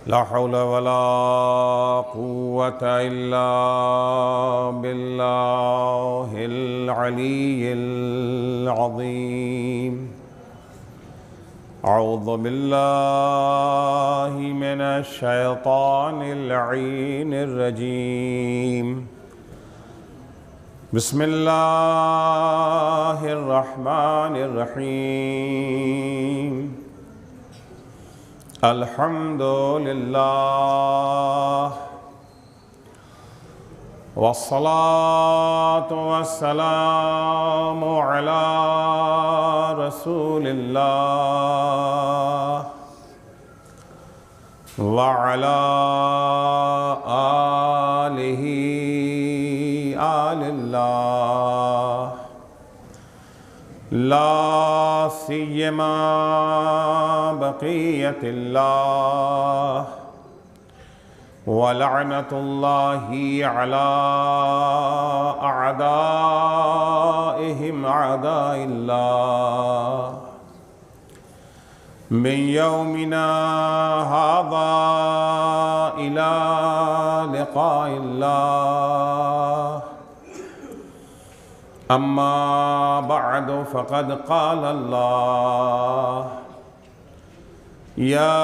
لا حول ولا قوة إلا بالله العلي العظيم. أعوذ بالله من الشيطان اللعين الرجيم. بسم الله الرحمن الرحيم. الحمد لله والصلاة والسلام على رسول الله وعلى آله آل الله لا سيما بقية الله ولعنة الله على أعدائهم أعداء الله من يومنا هذا إلى لقاء الله. أما بعد فقد قال الله: يا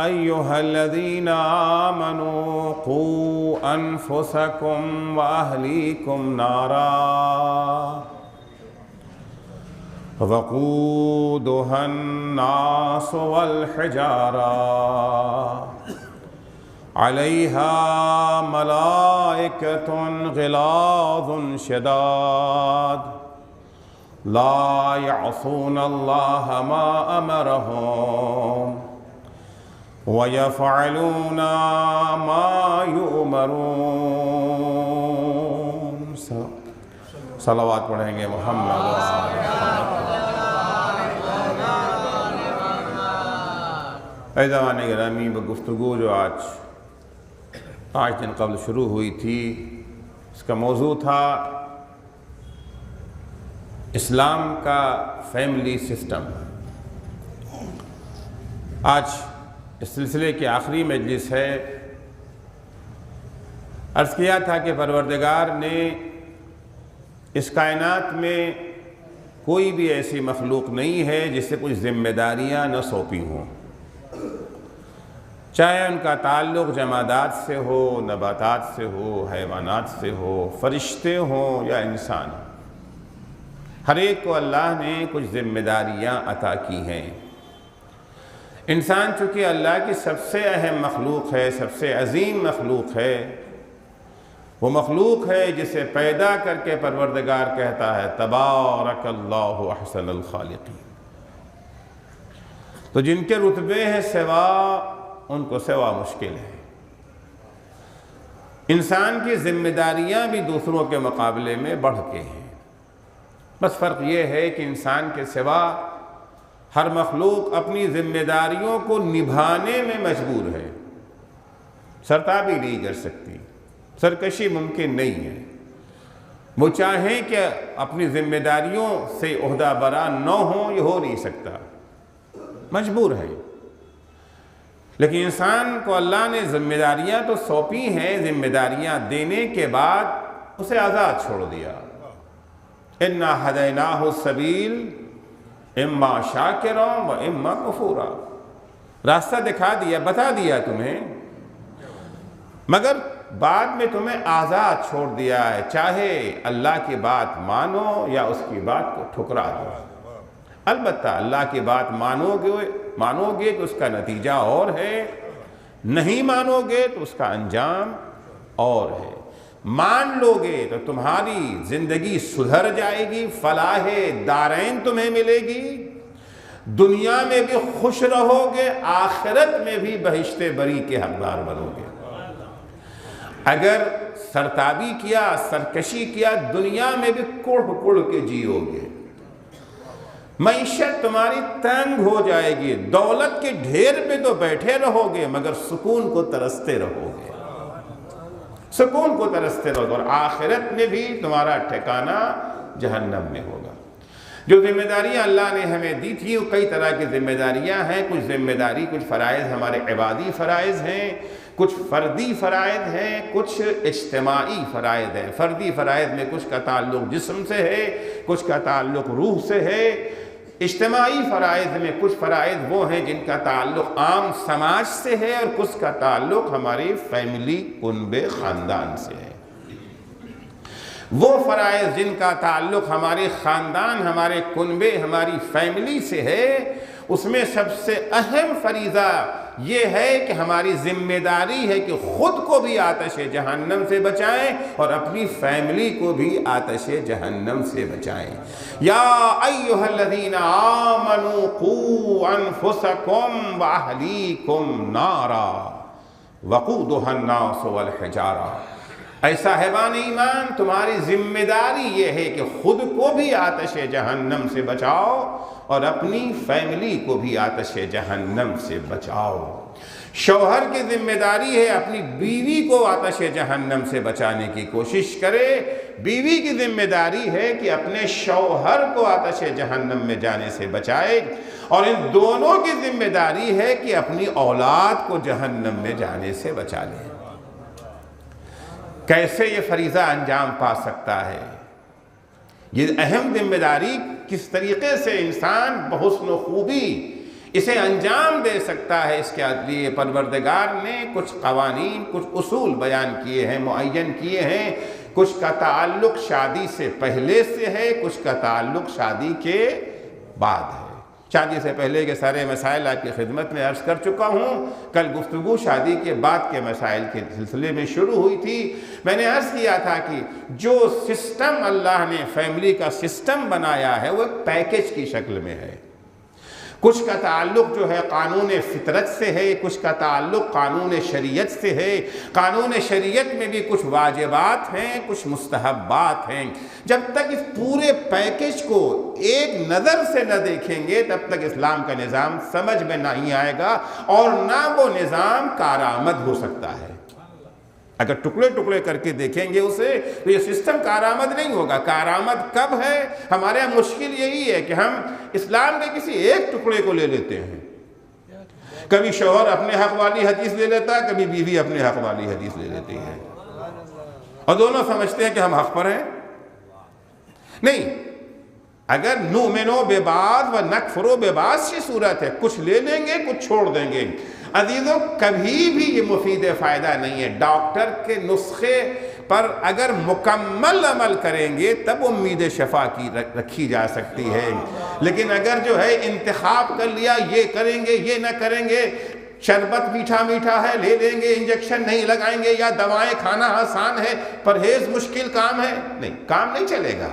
أيها الذين آمنوا قوا أنفسكم وأهليكم نارا وقودها الناس والحجارة عليها ملائكة غلاظ شداد لا يعصون الله ما أمرهم ويفعلون ما يؤمرون. صلوات پڑھیں گے محمد. ایزوان گرامی، گفتگو جو آج 5 دن قبل شروع ہوئی تھی، اس کا موضوع تھا اسلام کا فیملی سسٹم. آج اس سلسلے کی آخری مجلس ہے. عرض کیا تھا کہ پروردگار نے اس کائنات میں کوئی بھی ایسی مخلوق نہیں ہے جس سے کچھ ذمہ داریاں نہ سونپی ہوں، چاہے ان کا تعلق جمادات سے ہو، نباتات سے ہو، حیوانات سے ہو، فرشتے ہوں یا انسان. ہر ایک کو اللہ نے کچھ ذمہ داریاں عطا کی ہیں. انسان چونکہ اللہ کی سب سے اہم مخلوق ہے، سب سے عظیم مخلوق ہے، وہ مخلوق ہے جسے پیدا کر کے پروردگار کہتا ہے تبارک اللہ احسن الخالقین. تو جن کے رتبے ہیں سوا، ان کو سوا مشکل ہے. انسان کی ذمہ داریاں بھی دوسروں کے مقابلے میں بڑھ کے ہیں. بس فرق یہ ہے کہ انسان کے سوا ہر مخلوق اپنی ذمہ داریوں کو نبھانے میں مجبور ہے. سرتابی نہیں کر سکتی، سرکشی ممکن نہیں ہے. وہ چاہیں کہ اپنی ذمہ داریوں سے عہدہ برا نہ ہوں، یہ ہو نہیں سکتا، مجبور ہے. لیکن انسان کو اللہ نے ذمہ داریاں تو سونپی ہیں، ذمہ داریاں دینے کے بعد اسے آزاد چھوڑ دیا. اِنَّا هَدَيْنَاهُ السَّبِيلَ اِمَّا شَاكِرًا وَإِمَّا كَفُورًا. راستہ دکھا دیا، بتا دیا تمہیں، مگر بعد میں تمہیں آزاد چھوڑ دیا ہے، چاہے اللہ کی بات مانو یا اس کی بات کو ٹھکرا دو. البتہ اللہ کی بات مانو گے تو اس کا نتیجہ اور ہے، نہیں مانو گے تو اس کا انجام اور ہے. مان لو گے تو تمہاری زندگی سدھر جائے گی، فلاح دارین تمہیں ملے گی، دنیا میں بھی خوش رہو گے، آخرت میں بھی بہشت بری کے حقدار بنو گے. اگر سرتابی کیا، سرکشی کیا، دنیا میں بھی کڑ کڑ کے جیو گے، معیشت تمہاری تنگ ہو جائے گی، دولت کے ڈھیر پہ تو بیٹھے رہو گے مگر سکون کو ترستے رہو گے، سکون کو ترستے رہو گے، اور آخرت میں بھی تمہارا ٹھکانہ جہنم میں ہوگا. جو ذمہ داریاں اللہ نے ہمیں دی تھی وہ کئی طرح کی ذمہ داریاں ہیں. کچھ ذمہ داری، کچھ فرائض ہمارے عبادی فرائض ہیں، کچھ فردی فرائض ہیں، کچھ اجتماعی فرائض ہیں. فردی فرائض میں کچھ کا تعلق جسم سے ہے، کچھ کا تعلق روح سے ہے. اجتماعی فرائض میں کچھ فرائض وہ ہیں جن کا تعلق عام سماج سے ہے، اور کچھ کا تعلق ہماری فیملی، کنبے، خاندان سے ہے. وہ فرائض جن کا تعلق ہمارے خاندان، ہمارے کنبے، ہماری فیملی سے ہے، اس میں سب سے اہم فریضہ یہ ہے کہ ہماری ذمہ داری ہے کہ خود کو بھی آتش جہنم سے بچائیں اور اپنی فیملی کو بھی آتش جہنم سے بچائیں. یا ایھا الذین آمنوا قوا انفسکم واہلیکم نارا وقودھا الناس والحجارہ. اے صاحبان ایمان، تمہاری ذمہ داری یہ ہے کہ خود کو بھی آتش جہنم سے بچاؤ اور اپنی فیملی کو بھی آتش جہنم سے بچاؤ. شوہر کی ذمہ داری ہے اپنی بیوی کو آتش جہنم سے بچانے کی کوشش کرے. بیوی کی ذمہ داری ہے کہ اپنے شوہر کو آتش جہنم میں جانے سے بچائے، اور ان دونوں کی ذمہ داری ہے کہ اپنی اولاد کو جہنم میں جانے سے بچا لے. کیسے یہ فریضہ انجام پا سکتا ہے؟ یہ اہم ذمہ داری کس طریقے سے انسان بحسن و خوبی اسے انجام دے سکتا ہے، اس کے لیے پروردگار نے کچھ قوانین، کچھ اصول بیان کیے ہیں، معین کیے ہیں. کچھ کا تعلق شادی سے پہلے سے ہے، کچھ کا تعلق شادی کے بعد ہے. شادی سے پہلے کے سارے مسائل آپ کی خدمت میں عرض کر چکا ہوں. کل گفتگو شادی کے بعد کے مسائل کے سلسلے میں شروع ہوئی تھی. میں نے عرض کیا تھا کہ جو سسٹم اللہ نے فیملی کا سسٹم بنایا ہے وہ ایک پیکیج کی شکل میں ہے. کچھ کا تعلق جو ہے قانون فطرت سے ہے، کچھ کا تعلق قانون شریعت سے ہے. قانون شریعت میں بھی کچھ واجبات ہیں، کچھ مستحبات ہیں. جب تک اس پورے پیکیج کو ایک نظر سے نہ دیکھیں گے تب تک اسلام کا نظام سمجھ میں نہیں آئے گا، اور نہ وہ نظام کارآمد ہو سکتا ہے. اگر ٹکڑے ٹکڑے کر کے دیکھیں گے اسے تو یہ سسٹم کارآمد نہیں ہوگا. کارآمد کب ہے؟ ہمارے یہاں مشکل یہی ہے کہ ہم اسلام کے کسی ایک ٹکڑے کو لے لیتے ہیں. کبھی شوہر اپنے حق والی حدیث لے لیتا ہے، کبھی بیوی اپنے حق والی حدیث لے لیتی ہے، اور دونوں سمجھتے ہیں کہ ہم حق پر ہیں. نہیں، اگر نؤمنو ببعض و نکفرو ببعض کی صورت ہے، کچھ لے لیں گے کچھ چھوڑ دیں گے. عزیزوں، کبھی بھی یہ مفید فائدہ نہیں ہے. ڈاکٹر کے نسخے پر اگر مکمل عمل کریں گے تب امید شفا کی رکھی جا سکتی ہے. لیکن اگر جو ہے انتخاب کر لیا، یہ کریں گے یہ نہ کریں گے، شربت میٹھا میٹھا ہے لے لیں گے، انجیکشن نہیں لگائیں گے، یا دوائیں کھانا آسان ہے پرہیز مشکل کام ہے، نہیں، کام نہیں چلے گا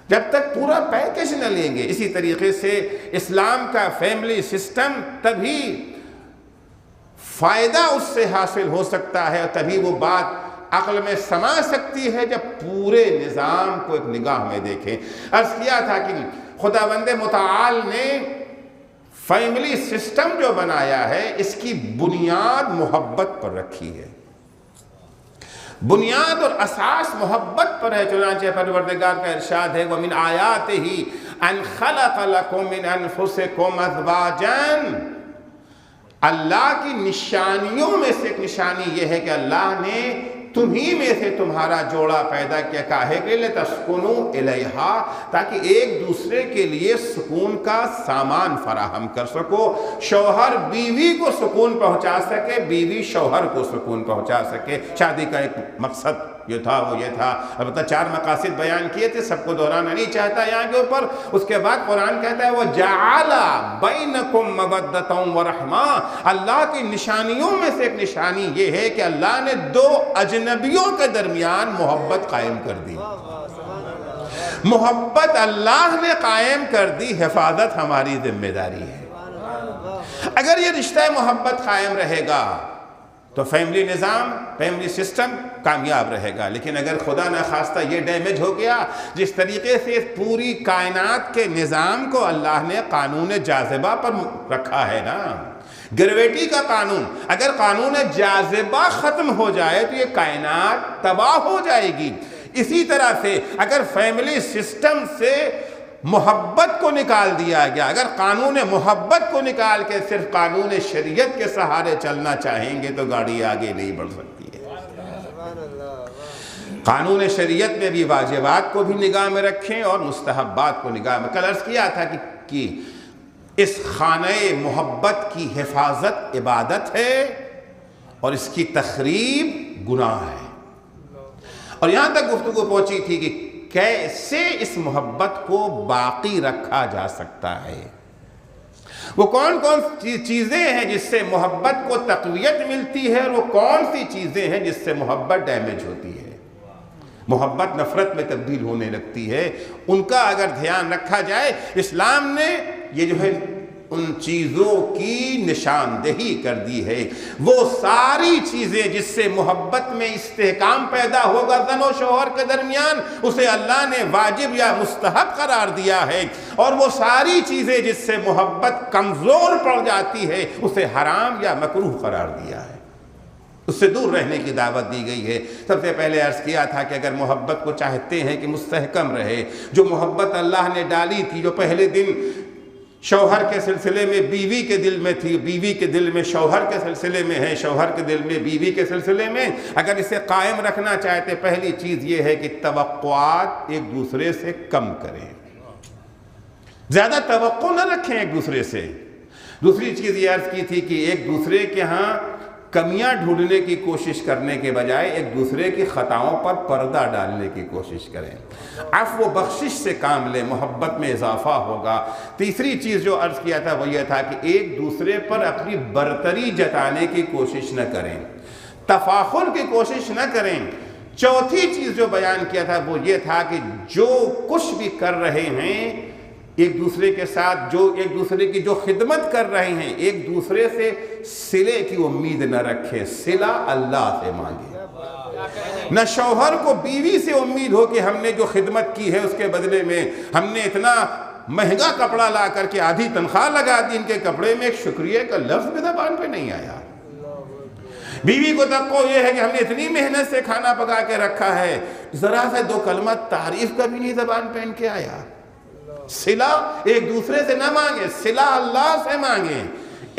جب تک پورا پیکیج نہ لیں گے. اسی طریقے سے اسلام کا فیملی سسٹم تبھی فائدہ اس سے حاصل ہو سکتا ہے، اور تبھی وہ بات عقل میں سما سکتی ہے جب پورے نظام کو ایک نگاہ میں دیکھیں. عرض کیا تھا کہ خداوند متعال نے فیملی سسٹم جو بنایا ہے اس کی بنیاد محبت پر رکھی ہے. بنیاد اور اساس محبت پر ہے. چنانچہ پروردگار کا ارشاد ہے وَمِنْ آیَاتِهِ أَنْ خَلَقَ لَكُم مِّنْ أَنفُسِكُمْ أَزْوَاجًا. اللہ کی نشانیوں میں سے ایک نشانی یہ ہے کہ اللہ نے تمہیں میں سے تمہارا جوڑا پیدا کیا. کاہے کے لیے؟ تسکنوا الیہا، تاکہ ایک دوسرے کے لیے سکون کا سامان فراہم کر سکو. شوہر بیوی کو سکون پہنچا سکے، بیوی شوہر کو سکون پہنچا سکے. شادی کا ایک مقصد یہ تھا، وہ یہ تھا. البتہ 4 مقاصد بیان کیے تھے، سب کو دہرانا نہیں چاہتا یہاں کے اوپر. اس کے بعد قرآن کہتا ہے وَجَعَلَ بَيْنَكُمْ مَوَدَّةً وَرَحْمَةً. اللہ کی نشانیوں میں سے ایک نشانی یہ ہے کہ اللہ نے 2 اجنبیوں کے درمیان محبت قائم کر دی. محبت اللہ نے قائم کر دی، حفاظت ہماری ذمہ داری ہے. اگر یہ رشتہ محبت قائم رہے گا تو فیملی نظام، فیملی سسٹم کامیاب رہے گا. لیکن اگر خدا نخواستہ یہ ڈیمیج ہو گیا، جس طریقے سے پوری کائنات کے نظام کو اللہ نے قانون جاذبہ پر رکھا ہے نا، گریویٹی کا قانون، اگر قانون جاذبہ ختم ہو جائے تو یہ کائنات تباہ ہو جائے گی. اسی طرح سے اگر فیملی سسٹم سے محبت کو نکال دیا گیا۔ اگر قانون محبت کو نکال کے صرف قانون شریعت کے سہارے چلنا چاہیں گے تو گاڑی آگے نہیں بڑھ سکتی ہے۔ قانون شریعت میں بھی واجبات کو بھی نگاہ میں رکھیں اور مستحبات کو نگاہ میں۔ کل عرض کیا تھا کہ اس خانہ محبت کی حفاظت عبادت ہے اور اس کی تخریب گناہ ہے۔ اور یہاں تک گفتگو پہنچی تھی کہ کیسے اس محبت کو باقی رکھا جا سکتا ہے، وہ کون کون سی چیزیں ہیں جس سے محبت کو تقویت ملتی ہے اور وہ کون سی چیزیں ہیں جس سے محبت ڈیمیج ہوتی ہے، محبت نفرت میں تبدیل ہونے لگتی ہے، ان کا اگر دھیان رکھا جائے۔ اسلام نے یہ جو ہے ان چیزوں کی نشاندہی کر دی ہے، وہ ساری چیزیں جس سے محبت میں استحکام پیدا ہوگا زن و شوہر کے درمیان، اسے اللہ نے واجب یا مستحب قرار دیا ہے، اور وہ ساری چیزیں جس سے محبت کمزور پڑ جاتی ہے اسے حرام یا مکروہ قرار دیا ہے، اس سے دور رہنے کی دعوت دی گئی ہے۔ سب سے پہلے عرض کیا تھا کہ اگر محبت کو چاہتے ہیں کہ مستحکم رہے، جو محبت اللہ نے ڈالی تھی، جو پہلے دن شوہر کے سلسلے میں بیوی کے دل میں تھی، بیوی کے دل میں شوہر کے سلسلے میں ہے، شوہر کے دل میں بیوی کے سلسلے میں، اگر اسے قائم رکھنا چاہتے پہلی چیز یہ ہے کہ توقعات ایک دوسرے سے کم کریں، زیادہ توقع نہ رکھیں ایک دوسرے سے۔ دوسری چیز یہ عرض کی تھی کہ ایک دوسرے کے ہاں کمیاں ڈھونڈنے کی کوشش کرنے کے بجائے ایک دوسرے کی خطاؤں پر پردہ ڈالنے کی کوشش کریں، عفو و بخشش سے کام لیں، محبت میں اضافہ ہوگا۔ تیسری چیز جو عرض کیا تھا وہ یہ تھا کہ ایک دوسرے پر اپنی برتری جتانے کی کوشش نہ کریں، تفاخر کی کوشش نہ کریں۔ چوتھی چیز جو بیان کیا تھا وہ یہ تھا کہ جو کچھ بھی کر رہے ہیں ایک دوسرے کے ساتھ، جو ایک دوسرے کی جو خدمت کر رہے ہیں، ایک دوسرے سے صلے کی امید نہ رکھیں، صلہ اللہ سے مانگیں۔ نہ شوہر کو بیوی سے امید ہو کہ ہم نے جو خدمت کی ہے اس کے بدلے میں ہم نے اتنا مہنگا کپڑا لا کر کے آدھی تنخواہ لگا دی ان کے کپڑے میں، ایک شکریہ کا لفظ بھی زبان پہ نہیں آیا۔ بیوی کو توقع یہ ہے کہ ہم نے اتنی محنت سے کھانا پکا کے رکھا ہے، ذرا سے دو کلمہ تعریف کا بھی نہیں زبان پہ ان کے آیا۔ صلہ ایک دوسرے سے نہ مانگیں، صلہ اللہ سے مانگیں۔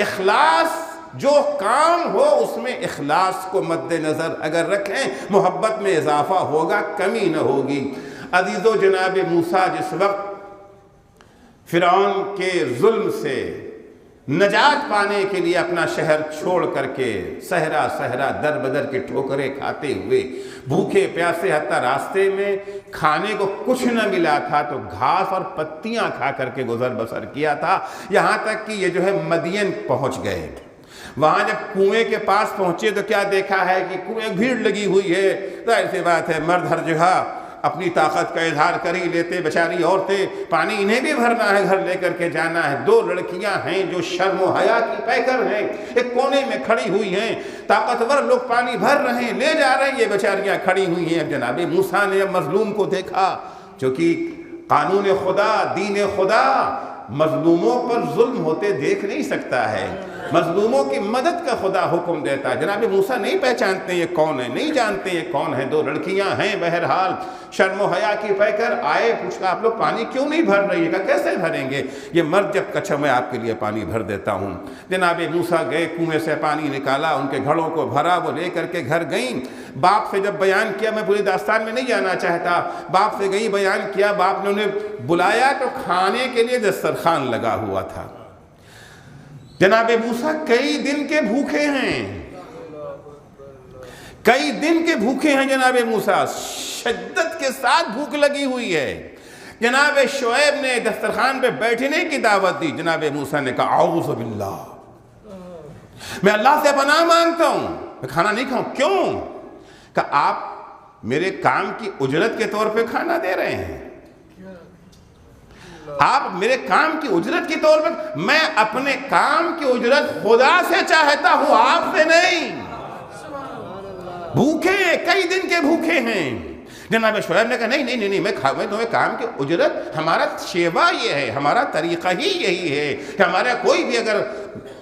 اخلاص، جو کام ہو اس میں اخلاص کو مد نظر اگر رکھیں، محبت میں اضافہ ہوگا، کمی نہ ہوگی۔ عزیزو، جناب موسیٰ جس وقت فرعون کے ظلم سے نجات پانے کے لیے اپنا شہر چھوڑ کر کے صحرا در بدر کے ٹھوکریں کھاتے ہوئے بھوکے پیاسے، حتیٰ راستے میں کھانے کو کچھ نہ ملا تھا تو گھاس اور پتیاں کھا کر کے گزر بسر کیا تھا، یہاں تک کہ یہ جو ہے مدین پہنچ گئے۔ وہاں جب کنویں کے پاس پہنچے تو کیا دیکھا ہے کہ کنویں بھیڑ لگی ہوئی ہے، ظاہر سی بات ہے مرد ہر جگہ اپنی طاقت کا اظہار کر ہی لیتے، بیچاری عورتیں پانی انہیں بھی بھرنا ہے، گھر لے کر کے جانا ہے۔ دو لڑکیاں ہیں جو شرم و حیا کی پیکر ہیں، ایک کونے میں کھڑی ہوئی ہیں، طاقتور لوگ پانی بھر رہے ہیں، لے جا رہے ہیں، یہ بیچاریاں کھڑی ہوئی ہیں۔ اب جناب موسیٰ نے مظلوم کو دیکھا، چونکہ قانون خدا، دین خدا مظلوموں پر ظلم ہوتے دیکھ نہیں سکتا ہے، مظلوموں کی مدد کا خدا حکم دیتا ہے۔ جناب موسیٰ نہیں پہچانتے یہ کون ہے، نہیں جانتے یہ کون ہے، دو لڑکیاں ہیں، بہرحال شرم و حیا کی پیکر آئے، پوچھا آپ لوگ پانی کیوں نہیں بھر رہی ہے؟ کہا کیسے بھریں گے، یہ مرد جب کچھا میں آپ کے لیے پانی بھر دیتا ہوں۔ جناب موسیٰ گئے، کنویں سے پانی نکالا، ان کے گھڑوں کو بھرا، وہ لے کر کے گھر گئیں۔ باپ سے جب بیان کیا، میں پوری داستان میں نہیں جانا چاہتا، باپ سے گئی بیان کیا، باپ نے انہیں بلایا تو کھانے کے لیے دسترخوان لگا ہوا تھا۔ جناب موسیٰ کئی دن کے بھوکے ہیں، کئی دن کے بھوکے ہیں جناب موسیٰ، شدت کے ساتھ بھوک لگی ہوئی ہے۔ جناب شعیب نے دسترخوان پہ بیٹھنے کی دعوت دی، جناب موسیٰ نے کہا اعوذ باللہ، میں اللہ سے پناہ مانگتا ہوں، میں کھانا نہیں کھاؤں۔ کیوں؟ کہ آپ میرے کام کی اجرت کے طور پہ کھانا دے رہے ہیں، آپ میرے کام کی اجرت کے طور پر، میں اپنے کام کی اجرت خدا سے چاہتا ہوں، آپ سے نہیں۔ بھوکے، کئی دن کے بھوکے ہیں۔ جناب شعیب نے کہا نہیں، میں تمہیں کام کی اجرت، ہمارا شیوا یہ ہے، ہمارا طریقہ ہی یہی ہے کہ ہمارا کوئی بھی اگر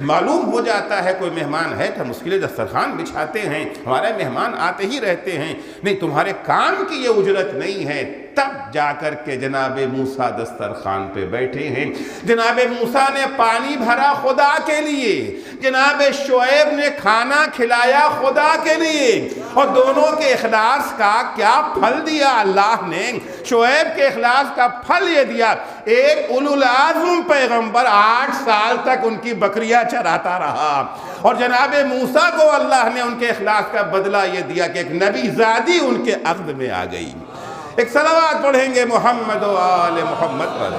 معلوم ہو جاتا ہے کوئی مہمان ہے تو مشکل دسترخوان بچھاتے ہیں، ہمارے مہمان آتے ہی رہتے ہیں، نہیں تمہارے کام کی یہ اجرت نہیں ہے، تب جا کر کے جناب موسیٰ دسترخوان پہ بیٹھے ہیں۔ جناب موسیٰ نے پانی بھرا خدا کے لیے، جناب شعیب نے کھانا کھلایا خدا کے لیے، اور دونوں کے اخلاص کا کیا پھل دیا اللہ نے؟ شعیب کے اخلاص کا پھل یہ دیا، ایک اولو العزم پیغمبر 8 سال تک ان کی بکریاں چراتا رہا، اور جناب موسیٰ کو اللہ نے ان کے اخلاص کا بدلہ یہ دیا کہ ایک نبی زادی ان کے عقد میں آ گئی۔ ایک صلوات پڑھیں گے محمد و آل محمد پر۔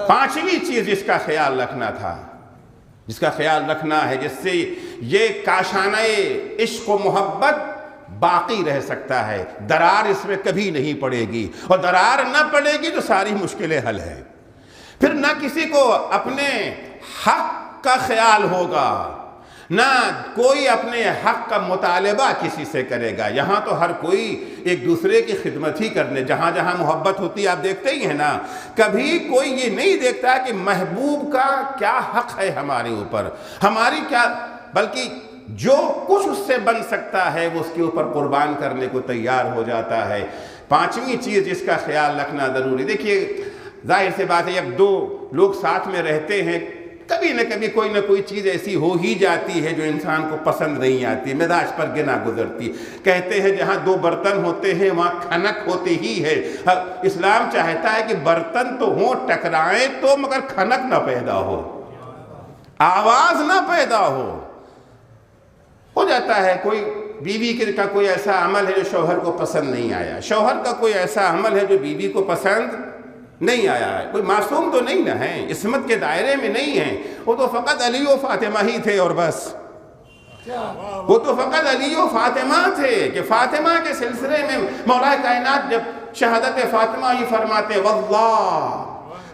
پانچویں چیز جس کا خیال رکھنا تھا، جس کا خیال رکھنا ہے، جس سے یہ کاشانہ عشق و محبت باقی رہ سکتا ہے، درار اس میں کبھی نہیں پڑے گی، اور درار نہ پڑے گی تو ساری مشکلیں حل ہے۔ پھر نہ کسی کو اپنے حق کا خیال ہوگا، نہ کوئی اپنے حق کا مطالبہ کسی سے کرے گا۔ یہاں تو ہر کوئی ایک دوسرے کی خدمت ہی کرنے، جہاں جہاں محبت ہوتی ہے آپ دیکھتے ہی ہیں نا، کبھی کوئی یہ نہیں دیکھتا کہ محبوب کا کیا حق ہے ہمارے اوپر، ہماری کیا، بلکہ جو کچھ اس سے بن سکتا ہے وہ اس کے اوپر قربان کرنے کو تیار ہو جاتا ہے۔ پانچویں چیز جس کا خیال رکھنا ضروری، دیکھیے ظاہر سی بات ہے جب دو لوگ ساتھ میں رہتے ہیں کبھی نہ کبھی کوئی نہ کوئی چیز ایسی ہو ہی جاتی ہے جو انسان کو پسند نہیں آتی، مزاج پر گنا گزرتی۔ کہتے ہیں جہاں دو برتن ہوتے ہیں وہاں کھنک ہوتی ہی ہے۔ اسلام چاہتا ہے کہ برتن تو ہوں، ٹکرائیں تو، مگر کھنک نہ پیدا ہو، آواز نہ پیدا ہو جاتا ہے کوئی بیوی کا کوئی ایسا عمل ہے جو شوہر کو پسند نہیں آیا، شوہر کا کوئی ایسا عمل ہے جو بیوی کو پسند نہیں آیا ہے۔ کوئی معصوم تو نہیں نہ ہے، عصمت کے دائرے میں نہیں ہے، وہ تو فقط علی و فاطمہ ہی تھے اور بس، وہ تو فقط علی و فاطمہ تھے کہ فاطمہ کے سلسلے میں مولا کائنات جب شہادت فاطمہ ہی فرماتے واللہ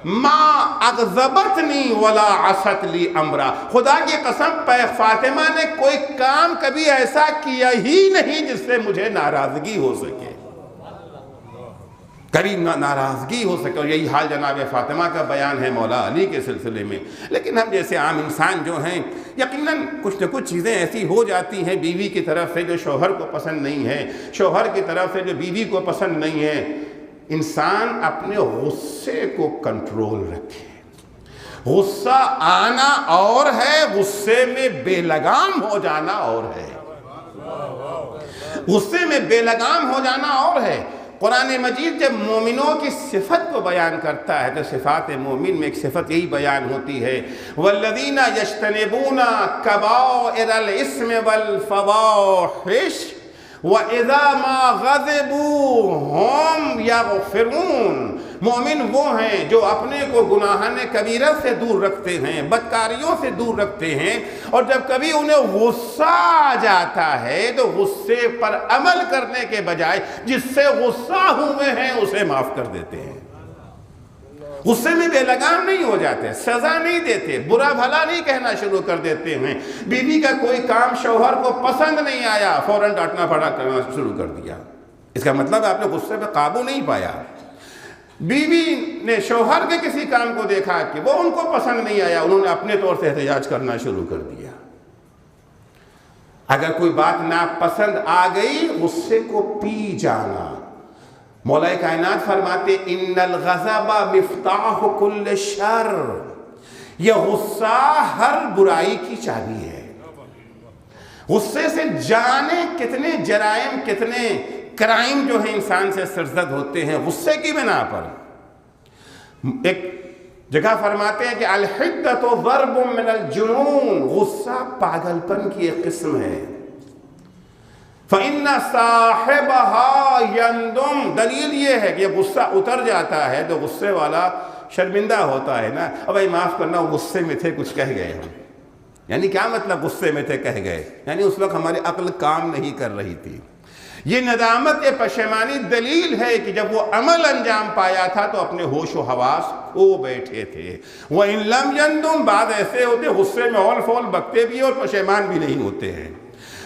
ما اغضبتنی ولا عصت لی امرا، خدا کی قسم فاطمہ نے کوئی کام کبھی ایسا کیا ہی نہیں جس سے مجھے ناراضگی ہو سکے، کبھی ناراضگی ہو سکے، اور یہی حال جناب فاطمہ کا بیان ہے مولا علی کے سلسلے میں۔ لیکن ہم جیسے عام انسان جو ہیں یقیناً کچھ نہ کچھ چیزیں ایسی ہو جاتی ہیں بیوی کی طرف سے جو شوہر کو پسند نہیں ہے، شوہر کی طرف سے جو بیوی کو پسند نہیں ہے۔ انسان اپنے غصے کو کنٹرول رکھے، غصہ آنا اور ہے، غصے میں بے لگام ہو جانا اور ہے، غصے میں بے لگام ہو جانا اور ہے۔ قرآن مجید جب مومنوں کی صفت کو بیان کرتا ہے تو صفات مومن میں ایک صفت یہی بیان ہوتی ہے والذین یجتنبون کبائر الاسم والفواحش وَإِذَا مَا غَضِبُوا هُمْ يَغْفِرُونَ، مومن وہ ہیں جو اپنے کو گناہان کبیرہ سے دور رکھتے ہیں، بدکاریوں سے دور رکھتے ہیں، اور جب کبھی انہیں غصہ آ جاتا ہے تو غصے پر عمل کرنے کے بجائے جس سے غصہ ہوئے ہیں اسے معاف کر دیتے ہیں، غصے میں بے لگام نہیں ہو جاتے، سزا نہیں دیتے، برا بھلا نہیں کہنا شروع کر دیتے ہیں۔ بیوی کا کوئی کام شوہر کو پسند نہیں آیا فوراً ڈانٹنا پھڑا کرنا شروع کر دیا، اس کا مطلب آپ نے غصے پہ قابو نہیں پایا۔ بیوی نے شوہر کے کسی کام کو دیکھا کہ وہ ان کو پسند نہیں آیا، انہوں نے اپنے طور سے احتجاج کرنا شروع کر دیا۔ اگر کوئی بات ناپسند آ گئی غصے کو پی جانا۔ مولا کائنات فرماتے ان الغضب مفتاح کل شر، یہ غصہ ہر برائی کی چابی ہے۔ غصے سے جانے کتنے جرائم، کتنے کرائم جو ہیں انسان سے سرزد ہوتے ہیں غصے کی بنا پر۔ ایک جگہ فرماتے ہیں کہ الحدۃ ضرب من الجنون، غصہ پاگل پن کی ایک قسم ہے۔ فَإِنَّ صَاحِبَهَا يَنْدُمْ، دلیل یہ ہے کہ یہ غصہ اتر جاتا ہے تو غصے والا شرمندہ ہوتا ہے نا، اب بھائی معاف کرنا غصے میں تھے کچھ کہہ گئے ہم، یعنی کیا مطلب غصے میں تھے کہہ گئے، یعنی اس وقت ہماری عقل کام نہیں کر رہی تھی۔ یہ ندامت پشیمانی دلیل ہے کہ جب وہ عمل انجام پایا تھا تو اپنے ہوش و حواس کھو بیٹھے تھے۔ وَإِن لَمْ يَنْدُمْ، بعض ایسے ہوتے غصے میں اول فول بکتے بھی اور پشیمان بھی نہیں ہوتے ہیں۔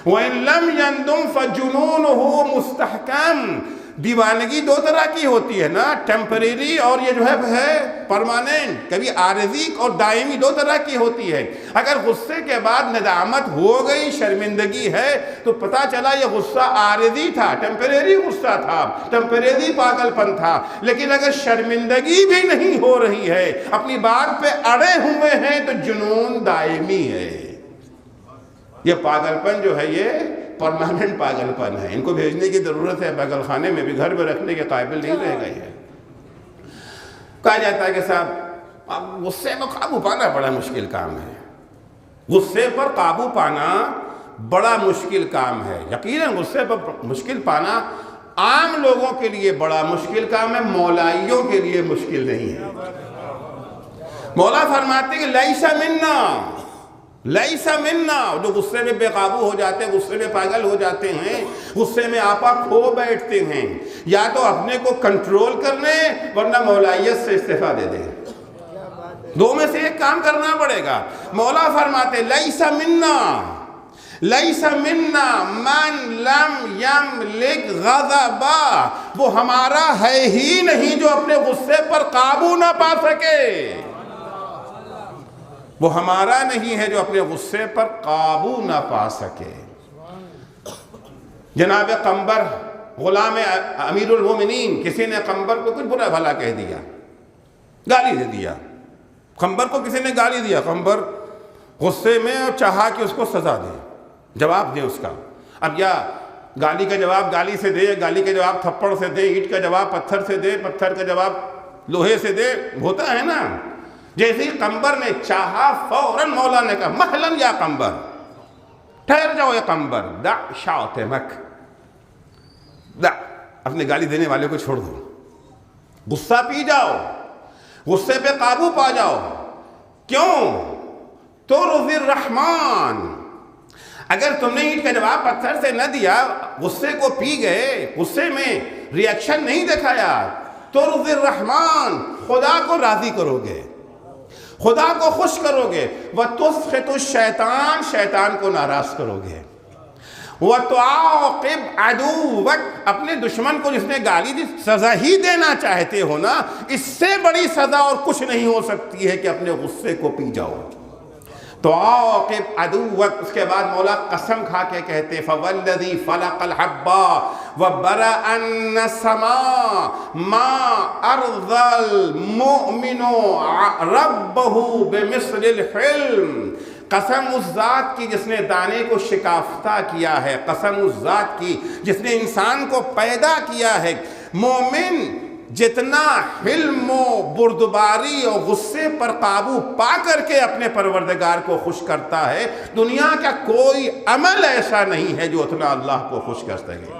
وَإِن لَمْ يَنْدُمْ فَجُنُونُهُ مُسْتَحْكَمْ، دیوانگی دو طرح کی ہوتی ہے نا، ٹیمپریری اور یہ جو ہے پرماننٹ، کبھی عارضی اور دائمی، دو طرح کی ہوتی ہے۔ اگر غصے کے بعد ندامت ہو گئی، شرمندگی ہے، تو پتہ چلا یہ غصہ عارضی تھا، ٹیمپریری غصہ تھا، ٹیمپریری پاگل پن تھا۔ لیکن اگر شرمندگی بھی نہیں ہو رہی ہے، اپنی بات پہ اڑے ہوئے ہیں، تو جنون دائمی ہے۔ یہ پاگل پن جو ہے یہ پرماننٹ پاگل پن ہے، ان کو بھیجنے کی ضرورت ہے پاگل خانے میں بھی، گھر میں رکھنے کے قابل نہیں رہ گئی ہے۔ کہا جاتا ہے کہ صاحب اب غصے میں قابو پانا بڑا مشکل کام ہے، غصے پر قابو پانا بڑا مشکل کام ہے۔ یقیناً غصے پر مشکل پانا عام لوگوں کے لیے بڑا مشکل کام ہے، مولائیوں کے لیے مشکل نہیں ہے۔ مولا فرماتے ہیں کہ لیس منا، لیس منا، جو غصے میں بے قابو ہو جاتے ہیں، غصے میں پاگل ہو جاتے ہیں، غصے میں آپا کھو بیٹھتے ہیں، یا تو اپنے کو کنٹرول کر لیں ورنہ مولائیت سے استعفیٰ دے دیں، دو میں سے ایک کام کرنا پڑے گا۔ مولا فرماتے لیس منا، لیس منا من لم یملک غضبا، وہ ہمارا ہے ہی نہیں جو اپنے غصے پر قابو نہ پا سکے، وہ ہمارا نہیں ہے جو اپنے غصے پر قابو نہ پا سکے۔ جناب قنبر غلام امیر المومنین، کسی نے قنبر کو کچھ برا بھلا کہہ دیا، گالی دے دیا، قنبر کو کسی نے گالی دیا، قنبر غصے میں اور چاہا کہ اس کو سزا دے، جواب دے اس کا۔ اب یا گالی کا جواب گالی سے دے، گالی کا جواب تھپڑ سے دے، اینٹ کا جواب پتھر سے دے، پتھر کا جواب لوہے سے دے، ہوتا ہے نا۔ جیسے ہی قنبر نے چاہا، فوراً مولا نے کہا مہلن یا قنبر، ٹھہر جاؤ یا قنبر، دع شاطمک، دع، اپنے گالی دینے والے کو چھوڑ دو، غصہ پی جاؤ، غصے پہ قابو پا جاؤ۔ کیوں؟ ترضی الرحمن، اگر تم نے اینٹ کا جواب پتھر سے نہ دیا، غصے کو پی گئے، غصے میں ریاکشن نہیں دکھایا، ترضی الرحمن، خدا کو راضی کرو گے، خدا کو خوش کرو گے، وَتُسْخِطُ الشَّيْطَانَ، شیطان کو ناراض کرو گے، وَتُعَاقِبْ عَدُوَّكَ، اپنے دشمن کو جس نے گالی دی سزا ہی دینا چاہتے ہو نا، اس سے بڑی سزا اور کچھ نہیں ہو سکتی ہے کہ اپنے غصے کو پی جاؤ۔ تُعَاقِبْ عَدُوَّكَ، اس کے بعد مولا قسم کھا کے کہتے فَوَالَّذِي فَلَقَ الْحَبَّ وَبَرَأَ النَّسَمَاءَ مَا أَرْضَى الْمُؤْمِنُ رَبَّهُ بِمِثْلِ الْحِلْمِ، قسم اس ذات کی جس نے دانے کو شکافتہ کیا ہے، قسم اس ذات کی جس نے انسان کو پیدا کیا ہے، مومن جتنا حلم و بردباری اور غصے پر قابو پا کر کے اپنے پروردگار کو خوش کرتا ہے، دنیا کا کوئی عمل ایسا نہیں ہے جو اتنا اللہ کو خوش کر سکے۔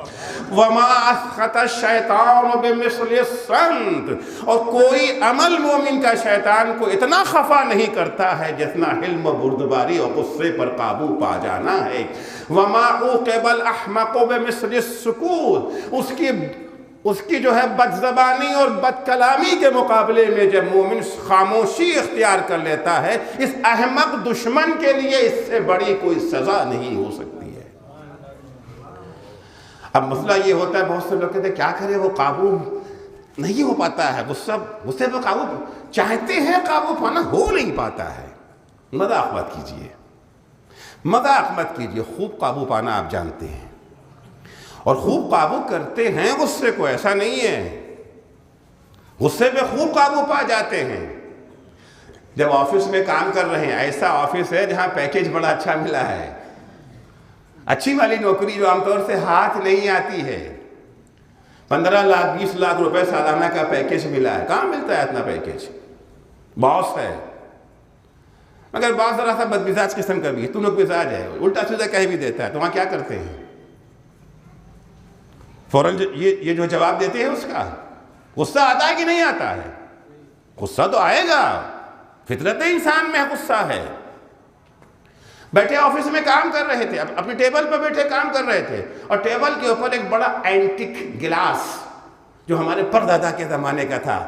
وَمَا أَسْخَطَ الشَّيْطَانُ بِمِثْلِ الصَّمْتِ، اور کوئی عمل مومن کا شیطان کو اتنا خفا نہیں کرتا ہے جتنا حلم و بردباری اور غصے پر قابو پا جانا ہے۔ وَمَا عُوقِبَ الْأَحْمَقُ بِمِثْلِ السُّكُوتِ، اس کی جو ہے بد زبانی اور بد کلامی کے مقابلے میں جب مومن خاموشی اختیار کر لیتا ہے، اس احمق دشمن کے لیے اس سے بڑی کوئی سزا نہیں ہو سکتی ہے۔ اب مسئلہ یہ ہوتا ہے، بہت سے لوگ کہتے ہیں کیا کرے، وہ قابو نہیں ہو پاتا ہے، غصے پہ قابو چاہتے ہیں قابو پانا، ہو نہیں پاتا ہے۔ مذاق مت کیجئے، مذاق مت کیجئے، خوب قابو پانا آپ جانتے ہیں، اور خوب قابو کرتے ہیں غصے کو، ایسا نہیں ہے، غصے پہ خوب قابو پا جاتے ہیں۔ جب آفس میں کام کر رہے ہیں، ایسا آفس ہے جہاں پیکیج بڑا اچھا ملا ہے، اچھی والی نوکری جو عام طور سے ہاتھ نہیں آتی ہے، 15 لاکھ 20 لاکھ روپے سالانہ کا پیکیج ملا ہے، کہاں ملتا ہے اتنا پیکیج؟ باس ہے، مگر باس ذرا سا بد مزاج قسم کا بھی ہے، تم لوگ مزاج ہے، الٹا سیدھا کہہ بھی دیتا ہے، تو وہاں کیا کرتے ہیں؟ فوراً یہ جو جواب دیتے ہیں اس کا غصہ آتا ہے کہ نہیں آتا ہے؟ غصہ تو آئے گا، فطرت انسان میں غصہ ہے۔ بیٹھے آفس میں کام کر رہے تھے، اپنے ٹیبل پہ بیٹھے کام کر رہے تھے، اور ٹیبل کے اوپر ایک بڑا اینٹک گلاس جو ہمارے پردادا کے زمانے کا تھا،